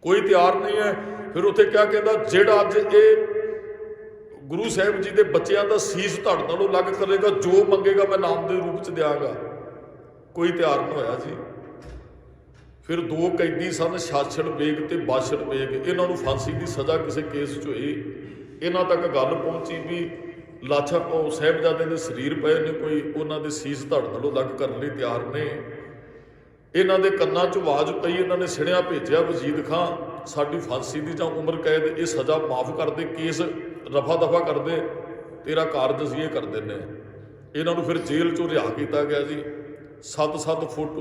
ਕੋਈ ਤਿਆਰ ਨਹੀਂ ਹੈ। ਫਿਰ ਉੱਥੇ ਕਿਆ ਕਹਿੰਦਾ, ਜਿਹੜਾ ਅੱਜ ਇਹ ਗੁਰੂ ਸਾਹਿਬ ਜੀ ਦੇ ਬੱਚਿਆਂ ਦਾ ਸੀਸ ਧੜ ਨਾਲੋਂ ਅਲੱਗ ਕਰੇਗਾ, ਜੋ ਮੰਗੇਗਾ ਮੈਂ ਨਾਮ ਦੇ ਰੂਪ 'ਚ ਦਿਆਂਗਾ। ਕੋਈ ਤਿਆਰ ਨਹੀਂ ਹੋਇਆ ਜੀ। ਫਿਰ 2 ਕੈਦੀ ਸਨ, ਸ਼ਾਸਨ ਬੇਗ ਤੇ ਬਾਸ਼ਰ ਬੇਗ। ਇਹਨਾਂ ਨੂੰ ਫਾਂਸੀ ਦੀ ਸਜ਼ਾ ਕਿਸੇ ਕੇਸ 'ਚ ਹੋਈ। ਇਹਨਾਂ ਤੱਕ ਗੱਲ ਪਹੁੰਚੀ ਵੀ ਲਾਛਾ ਉਹ ਸਾਹਿਬਜ਼ਾਦੇ ਦੇ ਸਰੀਰ ਪਏ ਨੇ, ਕੋਈ ਉਹਨਾਂ ਦੇ ਸੀਸ ਧੜ ਨਾਲੋਂ ਅਲੱਗ ਕਰਨ ਲਈ ਤਿਆਰ ਨੇ। ਇਹਨਾਂ ਦੇ ਕੰਨਾਂ 'ਚ ਆਵਾਜ਼ ਪਈ, ਇਹਨਾਂ ਨੇ ਸਿੜਿਆ ਭੇਜਿਆ ਵਜੀਦ ਖਾਂ, ਸਾਡੀ ਫਾਂਸੀ ਦੀ ਜਾਂ ਉਮਰ ਕੈਦ ਇਹ ਸਜ਼ਾ ਮਾਫ ਕਰ ਦੇ, ਕੇਸ ਰਫਾ ਦਫਾ ਕਰ ਦੇ, ਤੇਰਾ ਕਾਰਜ ਅਸੀਂ ਇਹ ਕਰ ਦਿੰਦੇ ਹਾਂ। ਇਹਨਾਂ ਨੂੰ ਫਿਰ ਜੇਲ੍ਹ 'ਚੋਂ ਰਿਹਾ ਕੀਤਾ ਗਿਆ ਜੀ। 7-7 ਫੁੱਟ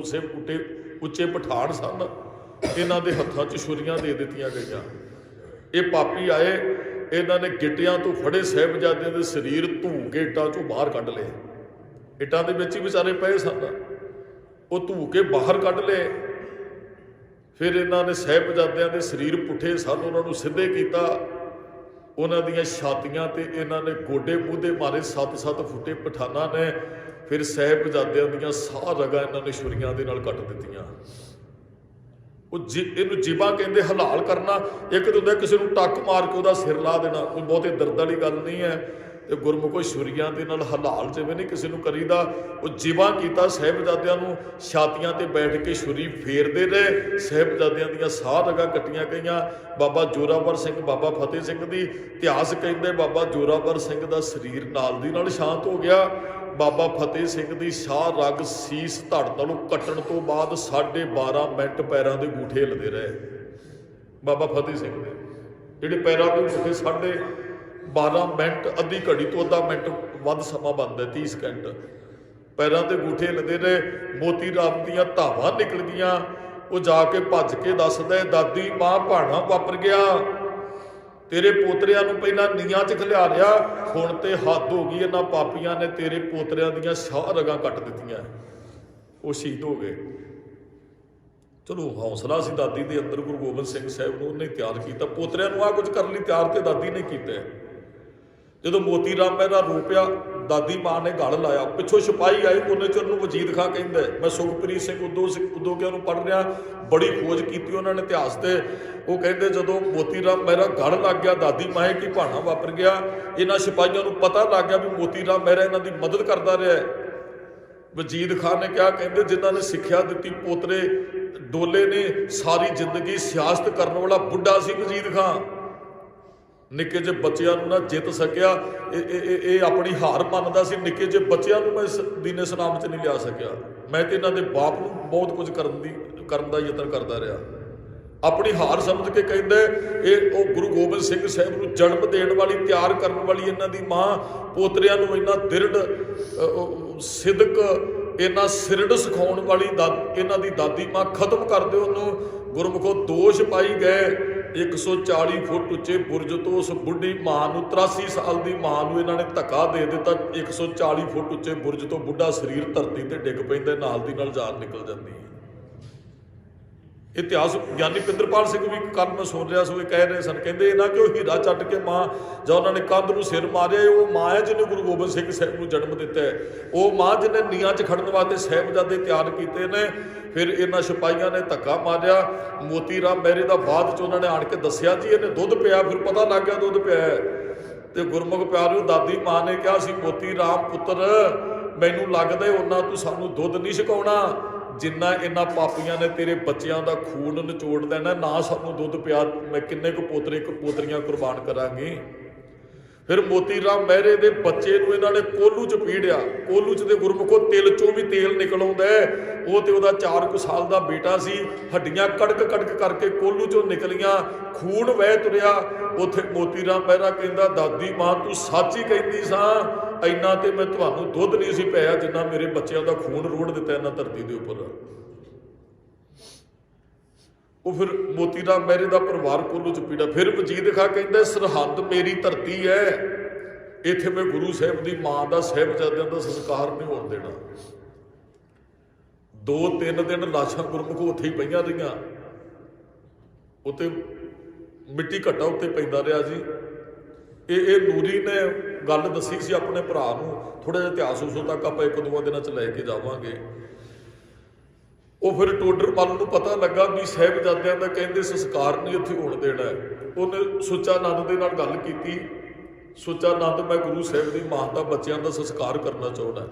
ਉੱਚੇ ਪਠਾਨ ਸਨ, ਇਹਨਾਂ ਦੇ ਹੱਥਾਂ 'ਚ ਛੁਰੀਆਂ ਦੇ ਦਿੱਤੀਆਂ ਗਈਆਂ। ਇਹ ਪਾਪੀ ਆਏ, ਇਹਨਾਂ ਨੇ ਗਿੱਟਿਆਂ ਤੋਂ ਫੜੇ ਸਾਹਿਬਜ਼ਾਦਿਆਂ ਦੇ ਸਰੀਰ ਧੂ ਕੇ ਇੱਟਾਂ 'ਚੋਂ ਬਾਹਰ ਕੱਢ ਲਏ। ਇੱਟਾਂ ਦੇ ਵਿੱਚ ਹੀ ਵਿਚਾਰੇ ਪਏ ਸਨ, ਉਹ ਧੂ ਕੇ ਬਾਹਰ ਕੱਢ ਲਏ। ਫਿਰ ਇਹਨਾਂ ਨੇ ਸਾਹਿਬਜ਼ਾਦਿਆਂ ਦੇ ਸਰੀਰ ਪੁੱਠੇ ਸਨ, ਉਹਨਾਂ ਨੂੰ ਸਿੱਧੇ ਕੀਤਾ। ਉਹਨਾਂ ਦੀਆਂ ਛਾਤੀਆਂ ਤੇ ਇਹਨਾਂ ਨੇ ਗੋਡੇ ਮੂਧੇ ਮਾਰੇ 7-7 ਫੁੱਟੇ ਪਠਾਨਾਂ ਨੇ। ਫਿਰ ਸਾਹਿਬਜ਼ਾਦਿਆਂ ਦੀਆਂ ਸਾਹ ਰਗਾਂ ਇਹਨਾਂ ਨੇ ਛੁਰੀਆਂ ਦੇ ਨਾਲ ਕੱਟ ਦਿੱਤੀਆਂ। ਇਹਨੂੰ ਜਿਬਾ ਕਹਿੰਦੇ, ਹਲਾਲ ਕਰਨਾ। ਇੱਕ ਤਾਂ ਹੁੰਦਾ ਕਿਸੇ ਨੂੰ ਟੱਕ ਮਾਰ ਕੇ ਉਹਦਾ ਸਿਰ ਲਾ ਦੇਣਾ, ਕੋਈ ਬਹੁਤੇ ਦਰਦ ਵਾਲੀ ਗੱਲ ਨਹੀਂ ਹੈ। ਤੇ ਗੁਰਮੁਖੋ ਛੁਰੀਆਂ ਦੇ ਨਾਲ ਹਲਾਲ ਜਿਵੇਂ ਨਹੀਂ ਕਿਸੇ ਨੂੰ ਕਰੀਦਾ, ਉਹ ਜਿਬਾ ਕੀਤਾ। ਸਾਹਿਬਜ਼ਾਦਿਆਂ ਨੂੰ ਛਾਤੀਆਂ ਤੇ ਬੈਠ ਕੇ ਛੁਰੀ ਫੇਰਦੇ ਰਹੇ। ਸਾਹਿਬਜ਼ਾਦਿਆਂ ਦੀਆਂ ਸਾਹ ਰਗਾਂ ਕੱਟੀਆਂ ਗਈਆਂ। ਬਾਬਾ ਜੋਰਾਵਰ ਸਿੰਘ, ਬਾਬਾ ਫਤਿਹ ਸਿੰਘ ਦੀ ਇਤਿਹਾਸ ਕਹਿੰਦੇ ਬਾਬਾ ਜੋਰਾਵਰ ਸਿੰਘ ਦਾ ਸਰੀਰ ਨਾਲ ਦੀ ਨਾਲ ਸ਼ਾਂਤ ਹੋ ਗਿਆ। ਬਾਬਾ ਫਤਿਹ ਸਿੰਘ ਦੀ ਸਾਹ ਰਗ ਸੀਸ ਧੜ ਨਾਲੋਂ ਕੱਟਣ ਤੋਂ ਬਾਅਦ 12.5 ਮਿੰਟ ਪੈਰਾਂ ਦੇ ਅੰਗੂਠੇ ਹਿੱਲਦੇ ਰਹੇ। ਬਾਬਾ ਫਤਿਹ ਸਿੰਘ ਦੇ ਜਿਹੜੇ ਪੈਰਾਂ ਦੇ ਅੰਗੂਠੇ 12.5 ਮਿੰਟ, ਅੱਧੀ ਘੜੀ ਤੋਂ ਅੱਧਾ ਮਿੰਟ ਵੱਧ ਸਮਾਂ ਬਣਦਾ, 30 ਸਕਿੰਟ ਪੈਰਾਂ ਦੇ ਅੰਗੂਠੇ ਹਿੱਲਦੇ ਰਹੇ। ਮੋਤੀ ਰਾਮ ਦੀਆਂ ਧਾਵਾਂ ਨਿਕਲ ਗਈਆਂ। ਉਹ ਜਾ ਕੇ ਭੱਜ ਕੇ ਦੱਸਦਾ, ਦਾਦੀ ਮਾਂ ਭਾਣਾ ਵਾਪਰ ਗਿਆ, ਤੇਰੇ ਪੋਤਰਿਆਂ ਨੂੰ ਪਹਿਲਾਂ ਨੀਆਂ 'ਚ ਖਿਲਾ ਲਿਆ, ਹੁਣ ਤੇ ਹੱਦ ਹੋ ਗਈ, ਇਹਨਾਂ ਪਾਪੀਆਂ ਨੇ ਤੇਰੇ ਪੋਤਰਿਆਂ ਦੀਆਂ ਸਾਹ ਰਗਾਂ ਕੱਟ ਦਿੱਤੀਆਂ। ਉਹ ਸ਼ਹੀਦ ਹੋ ਗਏ। ਚਲੋ ਹੌਸਲਾ ਸੀ ਦਾਦੀ ਦੇ ਅੰਦਰ, ਗੁਰੂ ਗੋਬਿੰਦ ਸਿੰਘ ਸਾਹਿਬ ਨੂੰ ਉਹਨੇ ਤਿਆਰ ਕੀਤਾ। ਪੋਤਰਿਆਂ ਨੂੰ ਆਹ ਕੁਝ ਕਰਨ ਲਈ ਤਿਆਰ ਤੇ ਦਾਦੀ ਨੇ ਕੀਤਾ। ਜਦੋਂ ਮੋਤੀ ਰਾਮ ਮਹਿਰਾ ਰੋ ਪਿਆ, ਦਾਦੀ ਮਾਂ ਨੇ ਗਲ ਲਾਇਆ। ਪਿੱਛੋਂ ਸਿਪਾਹੀ ਆਏ, ਉਹਨੇ ਚ ਉਹਨੂੰ ਵਜੀਦ ਖਾਂ ਕਹਿੰਦਾ। ਮੈਂ ਸੁਖਪ੍ਰੀਤ ਸਿੰਘ ਉਦੋਂ ਨੂੰ ਪੜ੍ਹ ਰਿਹਾ, ਬੜੀ ਖੋਜ ਕੀਤੀ ਉਹਨਾਂ ਨੇ ਇਤਿਹਾਸ ਤੇ। ਉਹ ਕਹਿੰਦੇ ਜਦੋਂ ਮੋਤੀ ਰਾਮ ਮਹਿਰਾ ਗਲ ਲੱਗ ਗਿਆ, ਦਾਦੀ ਮਾਂ ਕੀ ਭਾਣਾ ਵਾਪਰ ਗਿਆ। ਇਹਨਾਂ ਸਿਪਾਹੀਆਂ ਨੂੰ ਪਤਾ ਲੱਗ ਗਿਆ ਵੀ ਮੋਤੀ ਰਾਮ ਮਹਿਰਾ ਇਹਨਾਂ ਦੀ ਮਦਦ ਕਰਦਾ ਰਿਹਾ। ਵਜੀਦ ਖਾਂ ਨੇ ਕਿਹਾ, ਕਹਿੰਦੇ ਜਿਨ੍ਹਾਂ ਨੇ ਸਿੱਖਿਆ ਦਿੱਤੀ ਪੋਤਰੇ ਡੋਲੇ ਨੇ, ਸਾਰੀ ਜ਼ਿੰਦਗੀ ਸਿਆਸਤ ਕਰਨ ਵਾਲਾ ਬੁੱਢਾ ਸੀ ਵਜੀਦ ਖਾਂ। ਨਿੱਕੇ ਜਿਹੇ ਬੱਚਿਆਂ ਨੂੰ ਨਾ ਜਿੱਤ ਸਕਿਆ, ਇਹ ਆਪਣੀ ਹਾਰ ਮੰਨਦਾ ਸੀ। ਨਿੱਕੇ ਜਿਹੇ ਬੱਚਿਆਂ ਨੂੰ ਮੈਂ ਦੀਨ ਇਸਲਾਮ 'ਚ ਨਹੀਂ ਲਿਆ ਸਕਿਆ। ਮੈਂ ਤੇ ਇਹਨਾਂ ਦੇ ਬਾਪ ਨੂੰ ਬਹੁਤ ਕੁਝ ਕਰਨ ਦਾ ਯਤਨ ਕਰਦਾ ਰਿਹਾ। ਆਪਣੀ ਹਾਰ ਸਮਝ ਕੇ ਕਹਿੰਦੇ ਇਹ ਉਹ ਗੁਰੂ ਗੋਬਿੰਦ ਸਿੰਘ ਸਾਹਿਬ ਨੂੰ ਜਨਮ ਦੇਣ ਵਾਲੀ, ਤਿਆਰ ਕਰਨ ਵਾਲੀ ਇਹਨਾਂ ਦੀ ਮਾਂ, ਪੋਤਰਿਆਂ ਨੂੰ ਇੰਨਾ ਦ੍ਰਿੜ ਸਿਦਕ, ਇੰਨਾ ਸਿਰੜ ਸਿਖਾਉਣ ਵਾਲੀ ਇਹਨਾਂ ਦੀ ਦਾਦੀ ਮਾਂ, ਖਤਮ ਕਰ ਦਿਓ ਉਹਨੂੰ। ਗੁਰਮੁਖੋ ਦੋਸ਼ ਪਾਈ ਗਏ। 140 ਫੁੱਟ ਉੱਚੇ ਬੁਰਜ ਤੋਂ ਉਸ ਬੁੱਢੀ ਮਾਂ ਨੂੰ, 83 ਸਾਲ ਦੀ ਮਾਂ ਨੂੰ ਇਹਨਾਂ ਨੇ ਧੱਕਾ ਦੇ ਦਿੱਤਾ। 140 ਫੁੱਟ ਉੱਚੇ ਬੁਰਜ ਤੋਂ ਬੁੱਢਾ ਸਰੀਰ ਧਰਤੀ ਤੇ ਡਿੱਗ ਪੈਂਦਾ, ਨਾਲ ਦੀ ਨਾਲ ਜਾਨ ਨਿਕਲ ਜਾਂਦੀ ਹੈ। ਇਤਿਹਾਸ ਗਿਆਨੀ ਪਿੰਦਰਪਾਲ ਸਿੰਘ ਵੀ ਕੱਲ ਮੈਂ ਸੁਣ ਰਿਹਾ ਸੀ, ਕਹਿ ਰਹੇ ਸਨ, ਕਹਿੰਦੇ ਇਹਨਾਂ ਕਿ ਉਹ ਹੀਰਾ ਚੱਟ ਕੇ ਮਾਂ ਜਾਂ ਉਹਨਾਂ ਨੇ ਕੰਧ ਨੂੰ ਸਿਰ ਮਾਰਿਆ, ਉਹ ਮਾਂ ਹੈ ਜਿਹਨੇ ਗੁਰੂ ਗੋਬਿੰਦ ਸਿੰਘ ਸਾਹਿਬ ਨੂੰ ਜਨਮ ਦਿੱਤਾ ਹੈ। ਉਹ ਮਾਂ ਜਿਹਨੇ ਨੀਆਂ 'ਚ ਖੜਨ ਵਾਸਤੇ ਸਾਹਿਬਜ਼ਾਦੇ ਤਿਆਰ ਕੀਤੇ ਨੇ। ਫਿਰ ਇਹਨਾਂ ਸਿਪਾਹੀਆਂ ਨੇ ਧੱਕਾ ਮਾਰਿਆ। ਮੋਤੀ ਰਾਮ ਮਹਿਰੇ ਦਾ ਬਾਅਦ 'ਚ ਉਹਨਾਂ ਨੇ ਆਣ ਕੇ ਦੱਸਿਆ ਜੀ ਇਹਨੇ ਦੁੱਧ ਪਿਆ। ਫਿਰ ਪਤਾ ਲੱਗ ਗਿਆ ਦੁੱਧ ਪਿਆ। ਤੇ ਗੁਰਮੁਖ ਪਿਆਰਿਓ, ਦਾਦੀ ਮਾਂ ਨੇ ਕਿਹਾ ਸੀ, ਮੋਤੀ ਰਾਮ ਪੁੱਤਰ, ਮੈਨੂੰ ਲੱਗਦਾ ਉਹਨਾਂ ਤੂੰ ਸਾਨੂੰ ਦੁੱਧ ਨਹੀਂ ਛਕਾਉਣਾ ਜਿੰਨਾ ਇਹਨਾਂ ਪਾਪੀਆਂ ਨੇ ਤੇਰੇ ਬੱਚਿਆਂ ਦਾ ਖੂਨ ਨਿਚੋੜ ਦੇਣਾ। ਨਾ ਸਾਨੂੰ ਦੁੱਧ ਪਿਆ, ਮੈਂ ਕਿੰਨੇ ਕੁ ਪੋਤਰੀਆਂ ਕੁਰਬਾਨ ਕਰਾਂਗੀ। ਫਿਰ ਮੋਤੀ ਰਾਮ ਮਹਿਰੇ ਦੇ ਬੱਚੇ ਨੂੰ ਇਹਨਾਂ ਨੇ ਕੋਲੂ 'ਚ ਪੀੜਿਆ। ਕੋਲੂ 'ਚ ਤੇ ਗੁਰਮੁਖੋ ਤਿਲ 'ਚੋਂ ਵੀ ਤੇਲ ਨਿਕਲ ਆਉਂਦਾ। ਉਹ ਤੇ ਉਹਦਾ 4 ਸਾਲ ਦਾ ਬੇਟਾ ਸੀ। ਹੱਡੀਆਂ ਕੜਕ ਕਰਕੇ ਕੋਲੂ 'ਚੋਂ ਨਿਕਲੀਆਂ, ਖੂਨ ਵਹਿ ਤੁਰਿਆ। ਉੱਥੇ ਮੋਤੀ ਰਾਮ ਮਹਿਰਾ ਕਹਿੰਦਾ, ਦਾਦੀ ਮਾਂ ਤੂੰ ਸੱਚ ਹੀ ਕਹਿੰਦੀ ਸਾਂ, ਇੰਨਾ ਤੇ ਮੈਂ ਤੁਹਾਨੂੰ ਦੁੱਧ ਨਹੀਂ ਸੀ ਪਿਆ ਜਿੰਨਾ ਮੇਰੇ ਬੱਚਿਆਂ ਦਾ ਖੂਨ ਰੋੜ ਦਿੱਤਾ ਇਹਨਾਂ ਧਰਤੀ ਦੇ ਉੱਪਰ। ਉਹ ਫਿਰ ਮੋਤੀ ਰਾਮ ਮਹਿਰੇ ਦਾ ਪਰਿਵਾਰ ਕੋਲੂ 'ਚ ਪੀੜਾ। ਫਿਰ ਵਜੀਦ ਖਾਂ ਕਹਿੰਦਾ, ਸਰਹੰਦ ਮੇਰੀ ਧਰਤੀ ਹੈ, ਇੱਥੇ ਮੈਂ ਗੁਰੂ ਸਾਹਿਬ ਦੀ ਮਾਂ ਦਾ, ਸਾਹਿਬਜ਼ਾਦਿਆਂ ਦਾ ਸੰਸਕਾਰ ਨਹੀਂ ਹੋਣ ਦੇਣਾ। 2-3 ਦਿਨ ਲਾਸ਼ਾਂ ਗੁਰਮੁਖ ਉੱਥੇ ਹੀ ਪਈਆਂ ਰਹੀਆਂ। ਉੱਤੇ ਮਿੱਟੀ ਘੱਟਾ ਉੱਤੇ ਪੈਂਦਾ ਰਿਹਾ ਜੀ। ਇਹ ਨੂਰੀ ਨੇ ਗੱਲ ਦੱਸੀ ਸੀ ਆਪਣੇ ਭਰਾ ਨੂੰ। ਥੋੜਾ ਜਿਹਾ ਇਤਿਹਾਸ ਉਸੋਂ ਤੱਕ ਆਪਾਂ 1-2 ਦਿਨਾਂ 'ਚ ਲੈ ਕੇ ਜਾਵਾਂਗੇ। ਉਹ ਫਿਰ ਟੋਡਰ ਮੱਲ ਨੂੰ ਪਤਾ ਲੱਗਾ ਵੀ ਸਾਹਿਬਜ਼ਾਦਿਆਂ ਦਾ ਕਹਿੰਦੇ ਸੰਸਕਾਰ ਨਹੀਂ ਇੱਥੇ ਹੋਣ ਦੇਣਾ। ਉਹਨੇ ਸੁੱਚਾ ਨੰਦ ਦੇ ਨਾਲ ਗੱਲ ਕੀਤੀ। ਸੁੱਚਾ ਨੰਦ ਮੈਂ ਗੁਰੂ ਸਾਹਿਬ ਦੀ ਮਾਨਤਾ ਬੱਚਿਆਂ ਦਾ ਸੰਸਕਾਰ ਕਰਨਾ ਚਾਹੁੰਦਾ।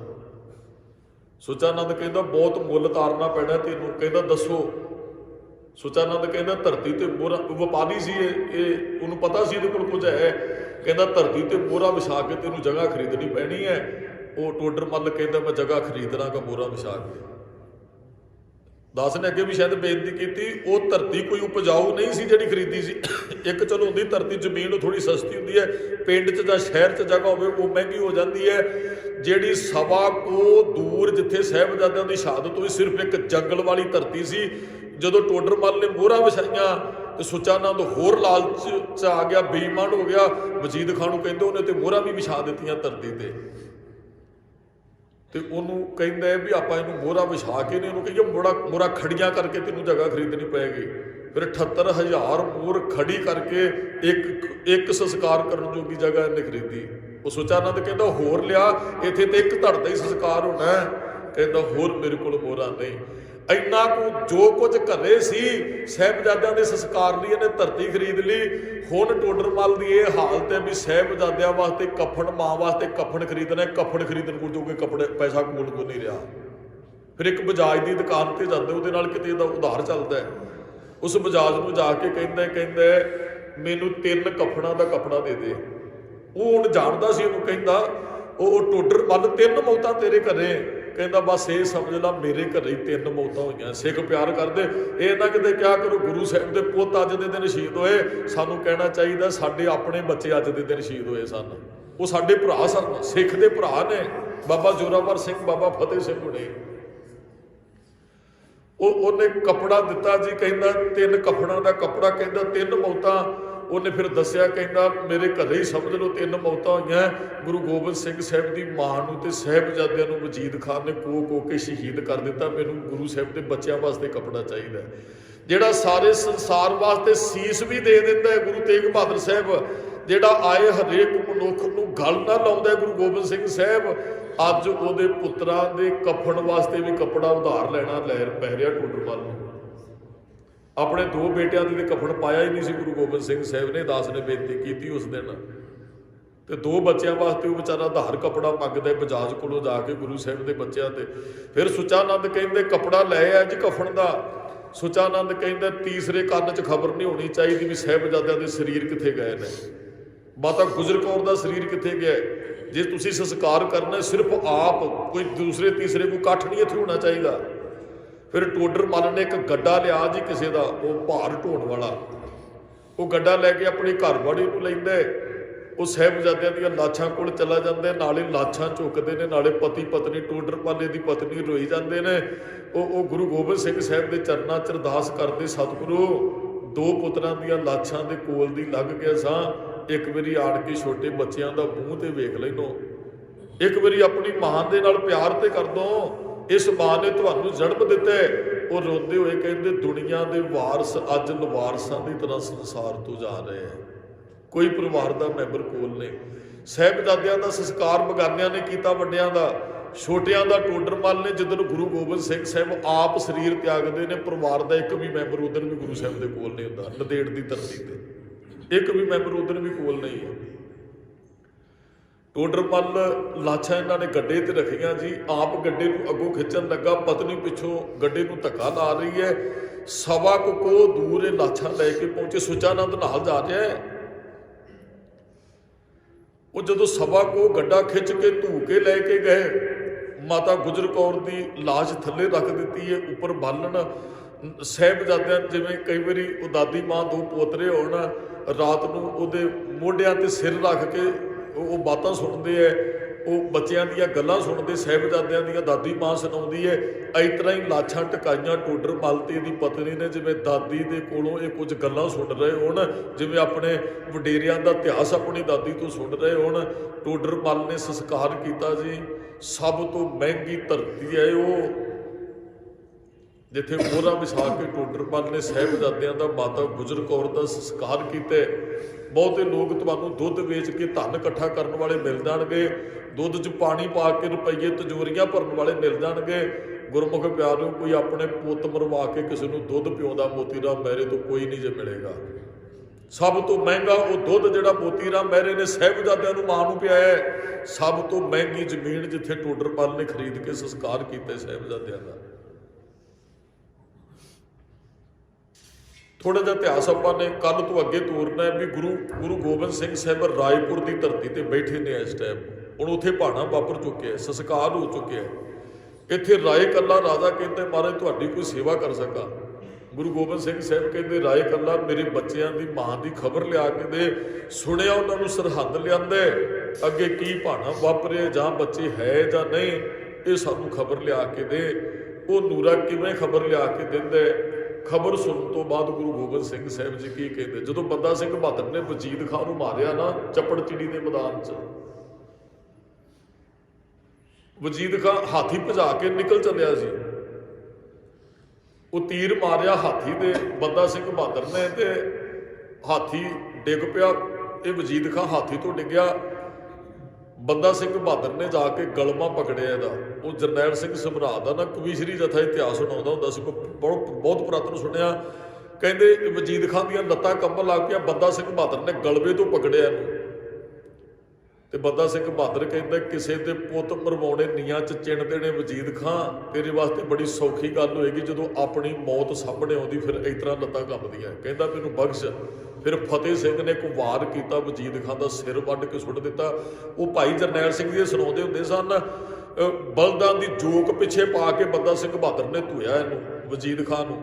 ਸੁੱਚਾ ਨੰਦ ਕਹਿੰਦਾ ਬਹੁਤ ਮੁੱਲ ਤਾਰਨਾ ਪੈਣਾ ਤੈਨੂੰ। ਕਹਿੰਦਾ ਦੱਸੋ। ਸੁੱਚਾ ਨੰਦ ਕਹਿੰਦਾ ਧਰਤੀ ਤੇ ਮੋਹਰਾ, ਵਪਾਰੀ ਸੀ ਇਹ ਉਹਨੂੰ ਪਤਾ ਸੀ ਇਹਦੇ ਕੋਲ ਕੁਝ ਹੈ। ਕਹਿੰਦਾ ਧਰਤੀ ਤੇ ਮੋਹਰਾ ਵਿਛਾ ਕੇ ਤੈਨੂੰ ਜਗ੍ਹਾ ਖਰੀਦਣੀ ਪੈਣੀ ਹੈ। ਉਹ ਟੋਡਰ ਮੱਲ ਕਹਿੰਦਾ ਮੈਂ ਜਗ੍ਹਾ ਖਰੀਦ ਲਾਂਗਾ ਮੋਹਰਾ ਵਿਛਾ ਕੇ। ਦਾਸ ਨੇ ਅੱਗੇ ਵੀ ਸ਼ਾਇਦ ਬੇਨਤੀ ਕੀਤੀ, ਉਹ ਧਰਤੀ ਕੋਈ ਉਪਜਾਊ ਨਹੀਂ ਸੀ ਜਿਹੜੀ ਖਰੀਦੀ ਸੀ। ਇੱਕ ਚਲੋ ਹੁੰਦੀ ਧਰਤੀ ਜ਼ਮੀਨ ਥੋੜੀ ਸਸਤੀ ਹੁੰਦੀ ਹੈ, ਪਿੰਡ 'ਚ ਜਾਂ ਸ਼ਹਿਰ 'ਚ ਜਗ੍ਹਾ ਹੋਵੇ ਉਹ ਮਹਿੰਗੀ ਹੋ ਜਾਂਦੀ ਹੈ। ਜਿਹੜੀ ਸਵਾ ਕੋ ਦੂਰ ਜਿੱਥੇ ਸਾਹਿਬਜ਼ਾਦਿਆਂ ਦੀ ਸ਼ਹਾਦਤ ਹੋਈ ਸਿਰਫ ਇੱਕ ਜੰਗਲ ਵਾਲੀ ਧਰਤੀ ਸੀ। ਜਦੋਂ ਟੋਡਰ ਮੱਲ ਨੇ ਮੋਹਰਾਂ ਵਿਛਾਈਆਂ ਤੇ ਸੁੱਚਾ ਨੰਦ ਹੋਰ ਲਾਲਚ 'ਚ ਆ ਗਿਆ, ਬੇਈਮਾਨ ਹੋ ਗਿਆ। ਵਜੀਦ ਖਾਨ ਨੂੰ ਕਹਿੰਦੇ ਉਹਨੇ ਤੇ ਮੋਹਰਾਂ ਵੀ ਵਿਛਾ ਦਿੱਤੀਆਂ ਧਰਤੀ ਤੇ ਉਹਨੂੰ ਕਹਿੰਦਾ ਵੀ ਆਪਾਂ ਇਹਨੂੰ ਮੋਹਰਾ ਵਿਛਾ ਕੇ ਨੇ ਉਹਨੂੰ ਕਹੀਏ ਮੋਹਰਾ ਖੜੀਆਂ ਕਰਕੇ ਤੈਨੂੰ ਜਗ੍ਹਾ ਖਰੀਦਣੀ ਪਏਗੀ। ਫਿਰ 78,000 ਮੋਹਰ ਖੜੀ ਕਰਕੇ ਇੱਕ ਸੰਸਕਾਰ ਕਰਨ ਜੋਗੀ ਜਗ੍ਹਾ ਇਹਨੇ ਖਰੀਦੀ। ਉਹ ਸੁੱਚਾ ਨੰਦ ਕਹਿੰਦਾ ਹੋਰ ਲਿਆ, ਇੱਥੇ ਤੇ ਇੱਕ ਧੜ ਦਾ ਹੀ ਸੰਸਕਾਰ ਹੋਣਾ। ਕਹਿੰਦਾ ਹੋਰ ਮੇਰੇ ਕੋਲ ਮੋਹਰਾ ਨਹੀਂ। ਇੰਨਾ ਕੁ ਜੋ ਕੁਝ ਘਰੇ ਸੀ ਸਾਹਿਬਜ਼ਾਦਿਆਂ ਦੇ ਸੰਸਕਾਰ ਲਈ ਇਹਨੇ ਧਰਤੀ ਖਰੀਦ ਲਈ। ਹੁਣ ਟੋਡਰ ਮੱਲ ਦੀ ਇਹ ਹਾਲਤ ਹੈ ਵੀ ਸਾਹਿਬਜ਼ਾਦਿਆਂ ਵਾਸਤੇ ਕਫਨ, ਮਾਂ ਵਾਸਤੇ ਕਫਨ ਖਰੀਦਣਾ, ਕਫਨ ਖਰੀਦਣ ਕੋਲ ਜੋ ਕੋਈ ਕੱਪੜੇ ਪੈਸਾ ਕੋਲ ਕੋ ਨਹੀਂ ਰਿਹਾ। ਫਿਰ ਇੱਕ ਬਜਾਜ ਦੀ ਦੁਕਾਨ ਤੇ ਜਾਂਦੇ, ਉਹਦੇ ਨਾਲ ਕਿਤੇ ਦਾ ਉਧਾਰ ਚੱਲਦਾ। ਉਸ ਬਜਾਜ ਨੂੰ ਜਾ ਕੇ ਕਹਿੰਦਾ ਮੈਨੂੰ 3 ਕਫਨਾਂ ਦਾ ਕੱਪੜਾ ਦੇ ਦੇ। ਉਹ ਹੁਣ ਜਾਣਦਾ ਸੀ ਉਹਨੂੰ। ਕਹਿੰਦਾ ਉਹ ਟੋਡਰ ਮੱਲ 3 ਮੌਤਾਂ ਤੇਰੇ ਘਰੇ। ਕਹਿੰਦਾ ਬਸ ਇਹ ਸਮਝ ਲਾ ਮੇਰੇ ਘਰੇ ਹੀ 3 ਮੌਤਾਂ ਹੋਈਆਂ। ਸਿੱਖ ਪਿਆਰ ਕਰਦੇ, ਇਹ ਨਾ ਕਿਤੇ ਕਿਹਾ ਕਰੋ ਗੁਰੂ ਸਾਹਿਬ ਦੇ ਪੁੱਤ ਅੱਜ ਦੇ ਦਿਨ ਸ਼ਹੀਦ ਹੋਏ। ਸਾਨੂੰ ਕਹਿਣਾ ਚਾਹੀਦਾ ਸਾਡੇ ਆਪਣੇ ਬੱਚੇ ਅੱਜ ਦੇ ਦਿਨ ਸ਼ਹੀਦ ਹੋਏ ਸਨ। ਉਹ ਸਾਡੇ ਭਰਾ ਸਨ, ਸਿੱਖ ਦੇ ਭਰਾ ਨੇ। ਬਾਬਾ ਜ਼ੋਰਾਵਰ ਸਿੰਘ, ਬਾਬਾ ਫਤਿਹ ਸਿੰਘ ਹੁਣੇ। ਉਹਨੇ ਕੱਪੜਾ ਦਿੱਤਾ ਜੀ। ਕਹਿੰਦਾ 3 ਕਫਨਾਂ ਦਾ ਕੱਪੜਾ। ਕਹਿੰਦਾ 3 ਮੌਤਾਂ। ਉਹਨੇ ਫਿਰ ਦੱਸਿਆ, ਕਹਿੰਦਾ ਮੇਰੇ ਘਰੇ ਹੀ ਸਮਝ ਲਓ 3 ਮੌਤਾਂ ਹੋਈਆਂ। ਗੁਰੂ ਗੋਬਿੰਦ ਸਿੰਘ ਸਾਹਿਬ ਦੀ ਮਾਂ ਨੂੰ ਤੇ ਸਾਹਿਬਜ਼ਾਦਿਆਂ ਨੂੰ ਵਜੀਦ ਖਾਨ ਨੇ ਕੋ ਕੇ ਸ਼ਹੀਦ ਕਰ ਦਿੱਤਾ। ਮੈਨੂੰ ਗੁਰੂ ਸਾਹਿਬ ਦੇ ਬੱਚਿਆਂ ਵਾਸਤੇ ਕੱਪੜਾ ਚਾਹੀਦਾ, ਜਿਹੜਾ ਸਾਰੇ ਸੰਸਾਰ ਵਾਸਤੇ ਸੀਸ ਵੀ ਦੇ ਦਿੰਦਾ ਹੈ। ਗੁਰੂ ਤੇਗ ਬਹਾਦਰ ਸਾਹਿਬ ਜਿਹੜਾ ਆਏ ਹਰੇਕ ਮਨੁੱਖ ਨੂੰ ਗਲ ਨਾ ਲਾਉਂਦਾ ਗੁਰੂ ਗੋਬਿੰਦ ਸਿੰਘ ਸਾਹਿਬ, ਅੱਜ ਉਹਦੇ ਪੁੱਤਰਾਂ ਦੇ ਕਫਨ ਵਾਸਤੇ ਵੀ ਕੱਪੜਾ ਉਧਾਰ ਲੈਣਾ ਪੈ ਰਿਹਾ ਟੋਡਰ ਮੱਲ ਨੂੰ। ਆਪਣੇ 2 ਬੇਟਿਆਂ ਦੇ ਕਫਨ ਪਾਇਆ ਹੀ ਨਹੀਂ ਸੀ ਗੁਰੂ ਗੋਬਿੰਦ ਸਿੰਘ ਸਾਹਿਬ ਨੇ। ਦਾਸ ਨੇ ਬੇਨਤੀ ਕੀਤੀ ਉਸ ਦਿਨ, ਤੇ 2 ਬੱਚਿਆਂ ਵਾਸਤੇ ਉਹ ਵਿਚਾਰਾ ਉਧਾਰ ਕੱਪੜਾ ਮੰਗਦਾ ਬਜਾਜ ਕੋਲੋਂ ਜਾ ਕੇ ਗੁਰੂ ਸਾਹਿਬ ਦੇ ਬੱਚਿਆਂ ਤੇ। ਫਿਰ ਸੁੱਚਾ ਨੰਦ ਕਹਿੰਦੇ ਕੱਪੜਾ ਲੈ ਆ ਜੀ ਕਫਨ ਦਾ। ਸੁੱਚਾ ਨੰਦ ਕਹਿੰਦਾ ਤੀਸਰੇ ਕੰਨ 'ਚ ਖਬਰ ਨਹੀਂ ਹੋਣੀ ਚਾਹੀਦੀ ਵੀ ਸਾਹਿਬਜ਼ਾਦਿਆਂ ਦੇ ਸਰੀਰ ਕਿੱਥੇ ਗਏ ਨੇ, ਮਾਤਾ ਗੁਜਰ ਕੌਰ ਦਾ ਸਰੀਰ ਕਿੱਥੇ ਗਿਆ। ਜੇ ਤੁਸੀਂ ਸੰਸਕਾਰ ਕਰਨਾ ਸਿਰਫ ਆਪ, ਕੋਈ ਦੂਸਰੇ ਤੀਸਰੇ ਕੋਈ ਇਕੱਠ ਨਹੀਂ ਇੱਥੇ ਹੋਣਾ ਚਾਹੀਦਾ। ਫਿਰ ਟੋਡਰ ਮੱਲ ਨੇ ਇੱਕ ਗੱਡਾ ਲਿਆ ਜੀ ਕਿਸੇ ਦਾ, ਉਹ ਭਾਰ ਢੋਣ ਵਾਲਾ। ਉਹ ਗੱਡਾ ਲੈ ਕੇ ਆਪਣੀ ਘਰਵਾਲੀ ਨੂੰ ਲੈਂਦਾ। ਉਹ ਸਾਹਿਬਜ਼ਾਦਿਆਂ ਦੀਆਂ ਲਾਸ਼ਾਂ ਕੋਲ ਚਲਾ ਜਾਂਦਾ, ਨਾਲੇ ਲਾਸ਼ਾਂ ਝੁਕਦੇ ਨੇ, ਨਾਲੇ ਪਤੀ ਪਤਨੀ ਟੋਡਰ ਮੱਲ ਦੀ ਪਤਨੀ ਰੋਈ ਜਾਂਦੇ ਨੇ। ਉਹ ਗੁਰੂ ਗੋਬਿੰਦ ਸਿੰਘ ਸਾਹਿਬ ਦੇ ਚਰਨਾਂ 'ਚ ਅਰਦਾਸ ਕਰਦੇ, ਸਤਿਗੁਰੂ 2 ਪੁੱਤਰਾਂ ਦੀਆਂ ਲਾਸ਼ਾਂ ਦੇ ਕੋਲ ਦੀ ਲੰਘ ਗਿਆ ਸਾਂ। ਇੱਕ ਵਾਰੀ ਆਣ ਕੇ ਛੋਟੇ ਬੱਚਿਆਂ ਦਾ ਮੂੰਹ ਤੇ ਵੇਖ ਲੈਨੋ, ਇੱਕ ਵਾਰੀ ਆਪਣੀ ਮਾਂ ਦੇ ਨਾਲ ਪਿਆਰ ਤੇ ਕਰ ਦੋ। ਇਸ ਮਾਂ ਨੇ ਤੁਹਾਨੂੰ ਜਨਮ ਦਿੱਤਾ। ਉਹ ਰੋਂਦੇ ਹੋਏ ਕਹਿੰਦੇ ਦੁਨੀਆ ਦੇ ਵਾਰਸ ਅੱਜ ਲਵਾਰਸਾਂ ਦੀ ਤਰ੍ਹਾਂ ਸੰਸਾਰ ਤੋਂ ਜਾ ਰਹੇ ਹੈ, ਕੋਈ ਪਰਿਵਾਰ ਦਾ ਮੈਂਬਰ ਕੋਲ ਨਹੀਂ। ਸਾਹਿਬਜ਼ਾਦਿਆਂ ਦਾ ਸੰਸਕਾਰ ਬਗਾਨਿਆਂ ਨੇ ਕੀਤਾ, ਵੱਡਿਆਂ ਦਾ। ਛੋਟਿਆਂ ਦਾ ਟੋਡਰ ਮੱਲ ਨੇ ਜਦੋਂ ਗੁਰੂ ਗੋਬਿੰਦ ਸਿੰਘ ਸਾਹਿਬ ਆਪ ਸਰੀਰ ਤਿਆਗਦੇ ਨੇ, ਪਰਿਵਾਰ ਦਾ ਇੱਕ ਵੀ ਮੈਂਬਰ ਉਧਰ ਵੀ ਗੁਰੂ ਸਾਹਿਬ ਦੇ ਕੋਲ ਨਹੀਂ ਹੁੰਦਾ। ਨੰਦੇੜ ਦੀ ਧਰਤੀ ਤੇ ਇੱਕ ਵੀ ਮੈਂਬਰ ਉਧਰ ਵੀ ਕੋਲ ਨਹੀਂ ਹੈ। ਟੋਡਰ ਮੱਲ ਲਾਸ਼ਾਂ ਇਹਨਾਂ ਨੇ ਗੱਡੇ ਤੇ ਰੱਖੀਆਂ ਜੀ। ਆਪ ਗੱਡੇ ਨੂੰ ਅੱਗੋਂ ਖਿੱਚਣ ਲੱਗਾ, ਪਤਨੀ ਪਿੱਛੋਂ ਗੱਡੇ ਨੂੰ ਧੱਕਾ ਲਾ ਰਹੀ ਹੈ। ਸਵਾ ਕੋ ਦੂਰ ਇਹ ਲਾਸ਼ਾਂ ਲੈ ਕੇ ਪਹੁੰਚੇ। ਸੁੱਚਾ ਨੰਦ ਨਾਲ ਜਾ ਰਿਹਾ ਹੈ। ਉਹ ਜਦੋਂ ਸਵਾ ਕੋ ਗੱਡਾ ਖਿੱਚ ਕੇ ਧੂ ਕੇ ਲੈ ਕੇ ਗਏ, ਮਾਤਾ ਗੁਜਰ ਕੌਰ ਦੀ ਲਾਸ਼ ਥੱਲੇ ਰੱਖ ਦਿੱਤੀ ਹੈ, ਉੱਪਰ ਬਾਲਣ। ਸਾਹਿਬਜ਼ਾਦਿਆਂ ਜਿਵੇਂ ਕਈ ਵਾਰੀ ਉਹ ਦਾਦੀ ਮਾਂ 2 ਪੋਤਰੇ ਹੋਣ, ਰਾਤ ਨੂੰ ਉਹਦੇ ਮੋਢਿਆਂ ਤੇ ਸਿਰ ਰੱਖ ਕੇ ਉਹ ਬਾਤਾਂ ਸੁਣਦੇ ਹੈ, ਉਹ ਬੱਚਿਆਂ ਦੀਆਂ ਗੱਲਾਂ ਸੁਣਦੇ। ਸਾਹਿਬਜ਼ਾਦਿਆਂ ਦੀਆਂ ਦਾਦੀ ਮਾਂ ਸੁਣਾਉਂਦੀ ਹੈ। ਇਸ ਤਰ੍ਹਾਂ ਹੀ ਲਾਸ਼ਾਂ ਟਕਾਈਆਂ ਟੋਡਰ ਮੱਲ ਤੇ ਦੀ ਪਤਨੀ ਨੇ, ਜਿਵੇਂ ਦਾਦੀ ਦੇ ਕੋਲੋਂ ਇਹ ਕੁਝ ਗੱਲਾਂ ਸੁਣ ਰਹੇ ਹੋਣ, ਜਿਵੇਂ ਆਪਣੇ ਵਡੇਰਿਆਂ ਦਾ ਇਤਿਹਾਸ ਆਪਣੀ ਦਾਦੀ ਤੋਂ ਸੁਣ ਰਹੇ ਹੋਣ। ਟੋਡਰ ਮੱਲ ਨੇ ਸੰਸਕਾਰ ਕੀਤਾ ਜੀ। ਸਭ ਤੋਂ ਮਹਿੰਗੀ ਧਰਤੀ ਹੈ ਉਹ, ਜਿੱਥੇ ਮੋਹਰਾਂ ਵਿਛਾ ਕੇ ਟੋਡਰ ਮੱਲ ਨੇ ਸਾਹਿਬਜ਼ਾਦਿਆਂ ਦਾ, ਮਾਤਾ ਗੁਜਰ ਕੌਰ ਦਾ ਸੰਸਕਾਰ ਕੀਤੇ। ਬਹੁਤੇ ਲੋਕ ਤੁਹਾਨੂੰ ਦੁੱਧ ਵੇਚ ਕੇ ਧਨ ਇਕੱਠਾ ਕਰਨ ਵਾਲੇ ਮਿਲ ਜਾਣਗੇ, ਦੁੱਧ 'ਚ ਪਾਣੀ ਪਾ ਕੇ ਰੁਪਈਏ ਤਜੋਰੀਆਂ ਭਰਨ ਵਾਲੇ ਮਿਲ ਜਾਣਗੇ। ਗੁਰਮੁਖ ਪਿਆਰਿਓ, ਕੋਈ ਆਪਣੇ ਪੁੱਤ ਮਰਵਾ ਕੇ ਕਿਸੇ ਨੂੰ ਦੁੱਧ ਪਿਆਉਂਦਾ ਮੋਤੀ ਰਾਮ ਮਹਿਰੇ ਤੋਂ ਕੋਈ ਨਹੀਂ ਜੇ ਮਿਲੇਗਾ। ਸਭ ਤੋਂ ਮਹਿੰਗਾ ਉਹ ਦੁੱਧ ਜਿਹੜਾ ਮੋਤੀ ਰਾਮ ਮਹਿਰੇ ਨੇ ਸਾਹਿਬਜ਼ਾਦਿਆਂ ਨੂੰ ਮਾਂ ਨੂੰ ਪਿਆਇਆ ਹੈ। ਸਭ ਤੋਂ ਮਹਿੰਗੀ ਜ਼ਮੀਨ ਜਿੱਥੇ ਟੋਡਰਮੱਲ ਨੇ ਖਰੀਦ ਕੇ ਸੰਸਕਾਰ ਕੀਤੇ ਸਾਹਿਬਜ਼ਾਦਿਆਂ ਦਾ। ਥੋੜਾ ਜਿਹਾ ਇਤਿਹਾਸ ਆਪਾਂ ਨੇ ਕੱਲ ਤੋਂ ਅੱਗੇ ਤੋਰਨਾ ਹੈ ਵੀ ਗੁਰੂ ਗੋਬਿੰਦ ਸਿੰਘ ਸਾਹਿਬ ਰਾਏਪੁਰ ਦੀ ਧਰਤੀ ਤੇ ਬੈਠੇ ਨੇ ਇਸ ਟਾਈਮ। ਹੁਣ ਉੱਥੇ ਭਾਣਾ ਵਾਪਰ ਚੁੱਕਿਆ, ਸੰਸਕਾਰ ਹੋ ਚੁੱਕਿਆ। ਇੱਥੇ ਰਾਏ ਕੱਲਾ ਰਾਜਾ ਕਹਿੰਦੇ ਮਹਾਰਾਜ ਤੁਹਾਡੀ ਕੋਈ ਸੇਵਾ ਕਰ ਸਕਾਂ। ਗੁਰੂ ਗੋਬਿੰਦ ਸਿੰਘ ਸਾਹਿਬ ਕਹਿੰਦੇ ਰਾਏ ਕੱਲਾ ਮੇਰੇ ਬੱਚਿਆਂ ਦੀ ਮਾਂ ਦੀ ਖਬਰ ਲਿਆ ਕੇ ਦੇ। ਸੁਣਿਆ ਉਹਨਾਂ ਨੂੰ ਸਰਹੱਦ ਲਿਆਂਦੇ, ਅੱਗੇ ਕੀ ਭਾਣਾ ਵਾਪਰੇ ਜਾਂ ਬੱਚੇ ਹੈ ਜਾਂ ਨਹੀਂ, ਇਹ ਸਾਨੂੰ ਖਬਰ ਲਿਆ ਕੇ ਦੇ। ਉਹ ਨੂਰਾ ਕਿਵੇਂ ਖਬਰ ਲਿਆ ਕੇ ਦਿੰਦੇ? ਖਬਰ ਸੁਣਨ ਤੋਂ ਬਾਅਦ ਗੁਰੂ ਗੋਬਿੰਦ ਸਿੰਘ ਸਾਹਿਬ ਜੀ ਕੀ ਕਹਿੰਦੇ? ਜਦੋਂ ਬੰਦਾ ਸਿੰਘ ਬਹਾਦਰ ਨੇ ਵਜੀਦ ਖਾਨ ਨੂੰ ਮਾਰਿਆ ਨਾ ਚੱਪੜ ਚਿੜੀ ਦੇ ਮੈਦਾਨ 'ਚ, ਵਜੀਦ ਖਾਨ ਹਾਥੀ ਭਜਾ ਕੇ ਨਿਕਲ ਚੱਲਿਆ ਸੀ। ਉਹ ਤੀਰ ਮਾਰਿਆ ਹਾਥੀ ਦੇ ਬੰਦਾ ਸਿੰਘ ਬਹਾਦਰ ਨੇ ਤੇ ਹਾਥੀ ਡਿੱਗ ਪਿਆ। ਇਹ ਵਜੀਦ ਖਾਨ ਹਾਥੀ ਤੋਂ ਡਿੱਗਿਆ, ਬੰਦਾ ਸਿੰਘ ਬਹਾਦਰ ਨੇ ਜਾ ਕੇ ਗਲਮਾ ਪਕੜਿਆ ਇਹਦਾ। ਉਹ ਜਰਨੈਲ ਸਿੰਘ ਸਮਰਾਟ ਦਾ ਨਾ ਕਵੀਸ਼ਰੀ ਜਥਾ ਇਤਿਹਾਸ ਸੁਣਾਉਂਦਾ ਹੁੰਦਾ ਸੀ, ਬਹੁਤ ਪੁਰਾਤਨ ਸੁਣਿਆ। ਕਹਿੰਦੇ ਵਜੀਦ ਖਾਨ ਦੀਆਂ ਲੱਤਾਂ ਕੰਬਣ ਲੱਗ ਪਿਆ, ਬੰਦਾ ਸਿੰਘ ਬਹਾਦਰ ਨੇ ਗਲਵੇ ਤੋਂ ਪਕੜਿਆ ਇਹਨੂੰ। ਤੇ ਬੰਦਾ ਸਿੰਘ ਬਹਾਦਰ ਕਹਿੰਦਾ ਕਿਸੇ ਦੇ ਪੁੱਤ ਮਰਵਾਉਣੇ ਨੀਆਂ 'ਚ ਚਿਣਦੇ ਨੇ ਵਜੀਦ ਖਾਨ, ਤੇਰੇ ਵਾਸਤੇ ਬੜੀ ਸੌਖੀ ਗੱਲ ਹੋਏਗੀ ਜਦੋਂ ਆਪਣੀ ਮੌਤ ਸਾਹਮਣੇ ਆਉਂਦੀ ਫਿਰ ਇਸ ਤਰ੍ਹਾਂ ਲੱਤਾਂ ਕੰਬਦੀਆਂ। ਕਹਿੰਦਾ ਮੈਨੂੰ ਬਖਸ਼। ਫਿਰ ਫਤਿਹ ਸਿੰਘ ਨੇ ਇੱਕ ਵਾਰ ਕੀਤਾ, ਵਜੀਦ ਖਾਨ ਦਾ ਸਿਰ ਵੱਢ ਕੇ ਸੁੱਟ ਦਿੱਤਾ। ਉਹ ਭਾਈ ਜਰਨੈਲ ਸਿੰਘ ਜੀ ਸੁਣਾਉਂਦੇ ਹੁੰਦੇ ਸਨ, ਬਲਦਾਂ ਦੀ ਜੋਕ ਪਿੱਛੇ ਪਾ ਕੇ ਬੰਦਾ ਸਿੰਘ ਬਹਾਦਰ ਨੇ ਧੋਇਆ ਇਹਨੂੰ ਵਜੀਦ ਖਾਨ ਨੂੰ।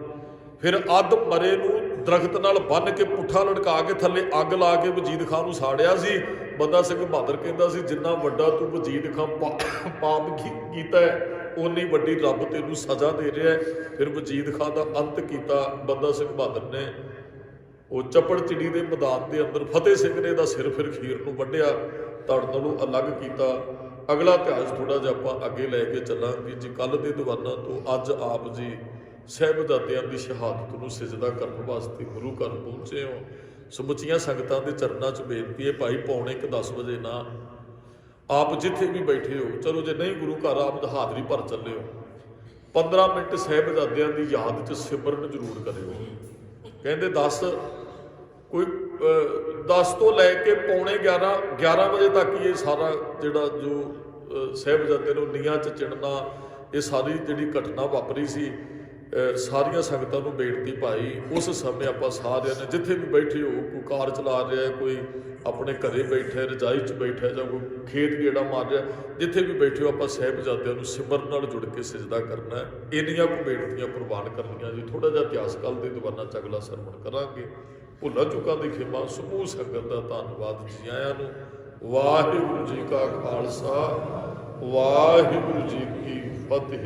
ਫਿਰ ਅੱਧ ਮਰੇ ਨੂੰ ਦਰਖਤ ਨਾਲ ਬੰਨ੍ਹ ਕੇ ਪੁੱਠਾ ਲਟਕਾ ਕੇ ਥੱਲੇ ਅੱਗ ਲਾ ਕੇ ਵਜੀਦ ਖਾਨ ਨੂੰ ਸਾੜਿਆ ਸੀ। ਬੰਦਾ ਸਿੰਘ ਬਹਾਦਰ ਕਹਿੰਦਾ ਸੀ ਜਿੰਨਾ ਵੱਡਾ ਤੂੰ ਵਜੀਦ ਖਾਨ ਪਾਪ ਕੀਤਾ ਹੈ ਓਨੀ ਵੱਡੀ ਰੱਬ ਤੈਨੂੰ ਸਜ਼ਾ ਦੇ ਰਿਹਾ ਹੈ। ਫਿਰ ਵਜੀਦ ਖਾਨ ਦਾ ਅੰਤ ਕੀਤਾ ਬੰਦਾ ਸਿੰਘ ਬਹਾਦਰ ਨੇ। ਉਹ ਚੱਪੜ ਚਿੜੀ ਦੇ ਮੈਦਾਨ ਦੇ ਅੰਦਰ ਫਤਿਹ ਸਿੰਘ ਨੇ ਇਹਦਾ ਸਿਰ ਫਿਰ ਖੀਰ ਨੂੰ ਵੱਢਿਆ, ਧੜ ਨੂੰ ਅਲੱਗ ਕੀਤਾ। ਅਗਲਾ ਇਤਿਹਾਸ ਥੋੜਾ ਜਿਹਾ ਆਪਾਂ ਅੱਗੇ ਲੈ ਕੇ ਚੱਲਾਂਗੇ ਜੀ। ਕੱਲ੍ਹ ਦੇ ਦੀਵਾਨਾਂ ਤੋਂ ਅੱਜ ਆਪ ਜੀ ਸਾਹਿਬਜ਼ਾਦਿਆਂ ਦੀ ਸ਼ਹਾਦਤ ਨੂੰ ਸਿਜਦਾ ਕਰਨ ਵਾਸਤੇ ਗੁਰੂ ਘਰ ਪਹੁੰਚੇ ਹੋ। ਸਮੁੱਚੀਆਂ ਸੰਗਤਾਂ ਦੇ ਚਰਨਾਂ 'ਚ ਬੇਨਤੀ ਹੈ ਭਾਈ 9:45 ਵਜੇ ਨਾ ਆਪ ਜਿੱਥੇ ਵੀ ਬੈਠੇ ਹੋ, ਚਲੋ ਜੇ ਨਹੀਂ ਗੁਰੂ ਘਰ ਆਪ ਹਾਜ਼ਰੀ ਭਰ ਚੱਲੇ ਹੋ, 15 ਮਿੰਟ ਸਾਹਿਬਜ਼ਾਦਿਆਂ ਦੀ ਯਾਦ 'ਚ ਸਿਮਰਨ ਜ਼ਰੂਰ ਕਰਿਓ। ਕਹਿੰਦੇ 10 ਤੋਂ ਲੈ ਕੇ 11:45 ਵਜੇ ਤੱਕ ਹੀ ਇਹ ਸਾਰਾ ਜਿਹੜਾ ਜੋ ਸਾਹਿਬਜ਼ਾਦੇ ਨੂੰ ਨੀਹਾਂ 'ਚ ਚਿਣਨਾ, ਇਹ ਸਾਰੀ ਜਿਹੜੀ ਘਟਨਾ ਵਾਪਰੀ ਸੀ। ਸਾਰੀਆਂ ਸੰਗਤਾਂ ਨੂੰ ਬੇਨਤੀ ਭਾਈ ਉਸ ਸਮੇਂ ਆਪਾਂ ਸਾਰਿਆਂ ਨੇ ਜਿੱਥੇ ਵੀ ਬੈਠੇ ਹੋ, ਕੋਈ ਕਾਰ ਚਲਾ ਰਿਹਾ, ਕੋਈ ਆਪਣੇ ਘਰੇ ਬੈਠਾ, ਰਜਾਈ 'ਚ ਬੈਠਾ, ਜਾਂ ਕੋਈ ਖੇਤ ਗੇੜਾ ਮਾਰ ਰਿਹਾ, ਜਿੱਥੇ ਵੀ ਬੈਠੇ ਹੋ ਆਪਾਂ ਸਾਹਿਬਜ਼ਾਦਿਆਂ ਨੂੰ ਸਿਮਰਨ ਨਾਲ ਜੁੜ ਕੇ ਸਿਜਦਾ ਕਰਨਾ ਹੈ। ਇੰਨੀਆਂ ਕੁ ਬੇਨਤੀਆਂ ਪ੍ਰਵਾਨ ਕਰਨੀਆਂ ਜੀ। ਥੋੜਾ ਜਿਹਾ ਇਤਿਹਾਸ ਕੱਲ੍ਹ ਦੇ ਦੀਵਾਨਾਂ 'ਚ ਅਗਲਾ ਸਰਵਣ ਕਰਾਂਗੇ। ਭੁੱਲਾਂ ਚੁੱਕਾਂ ਦੀ ਖਿਮਾ। ਸਮੂਹ ਸੰਗਤ ਦਾ ਧੰਨਵਾਦ ਜੀ ਆਇਆਂ ਨੂੰ। ਵਾਹਿਗੁਰੂ ਜੀ ਕਾ ਖਾਲਸਾ, ਵਾਹਿਗੁਰੂ ਜੀ ਕੀ ਫਤਿਹ।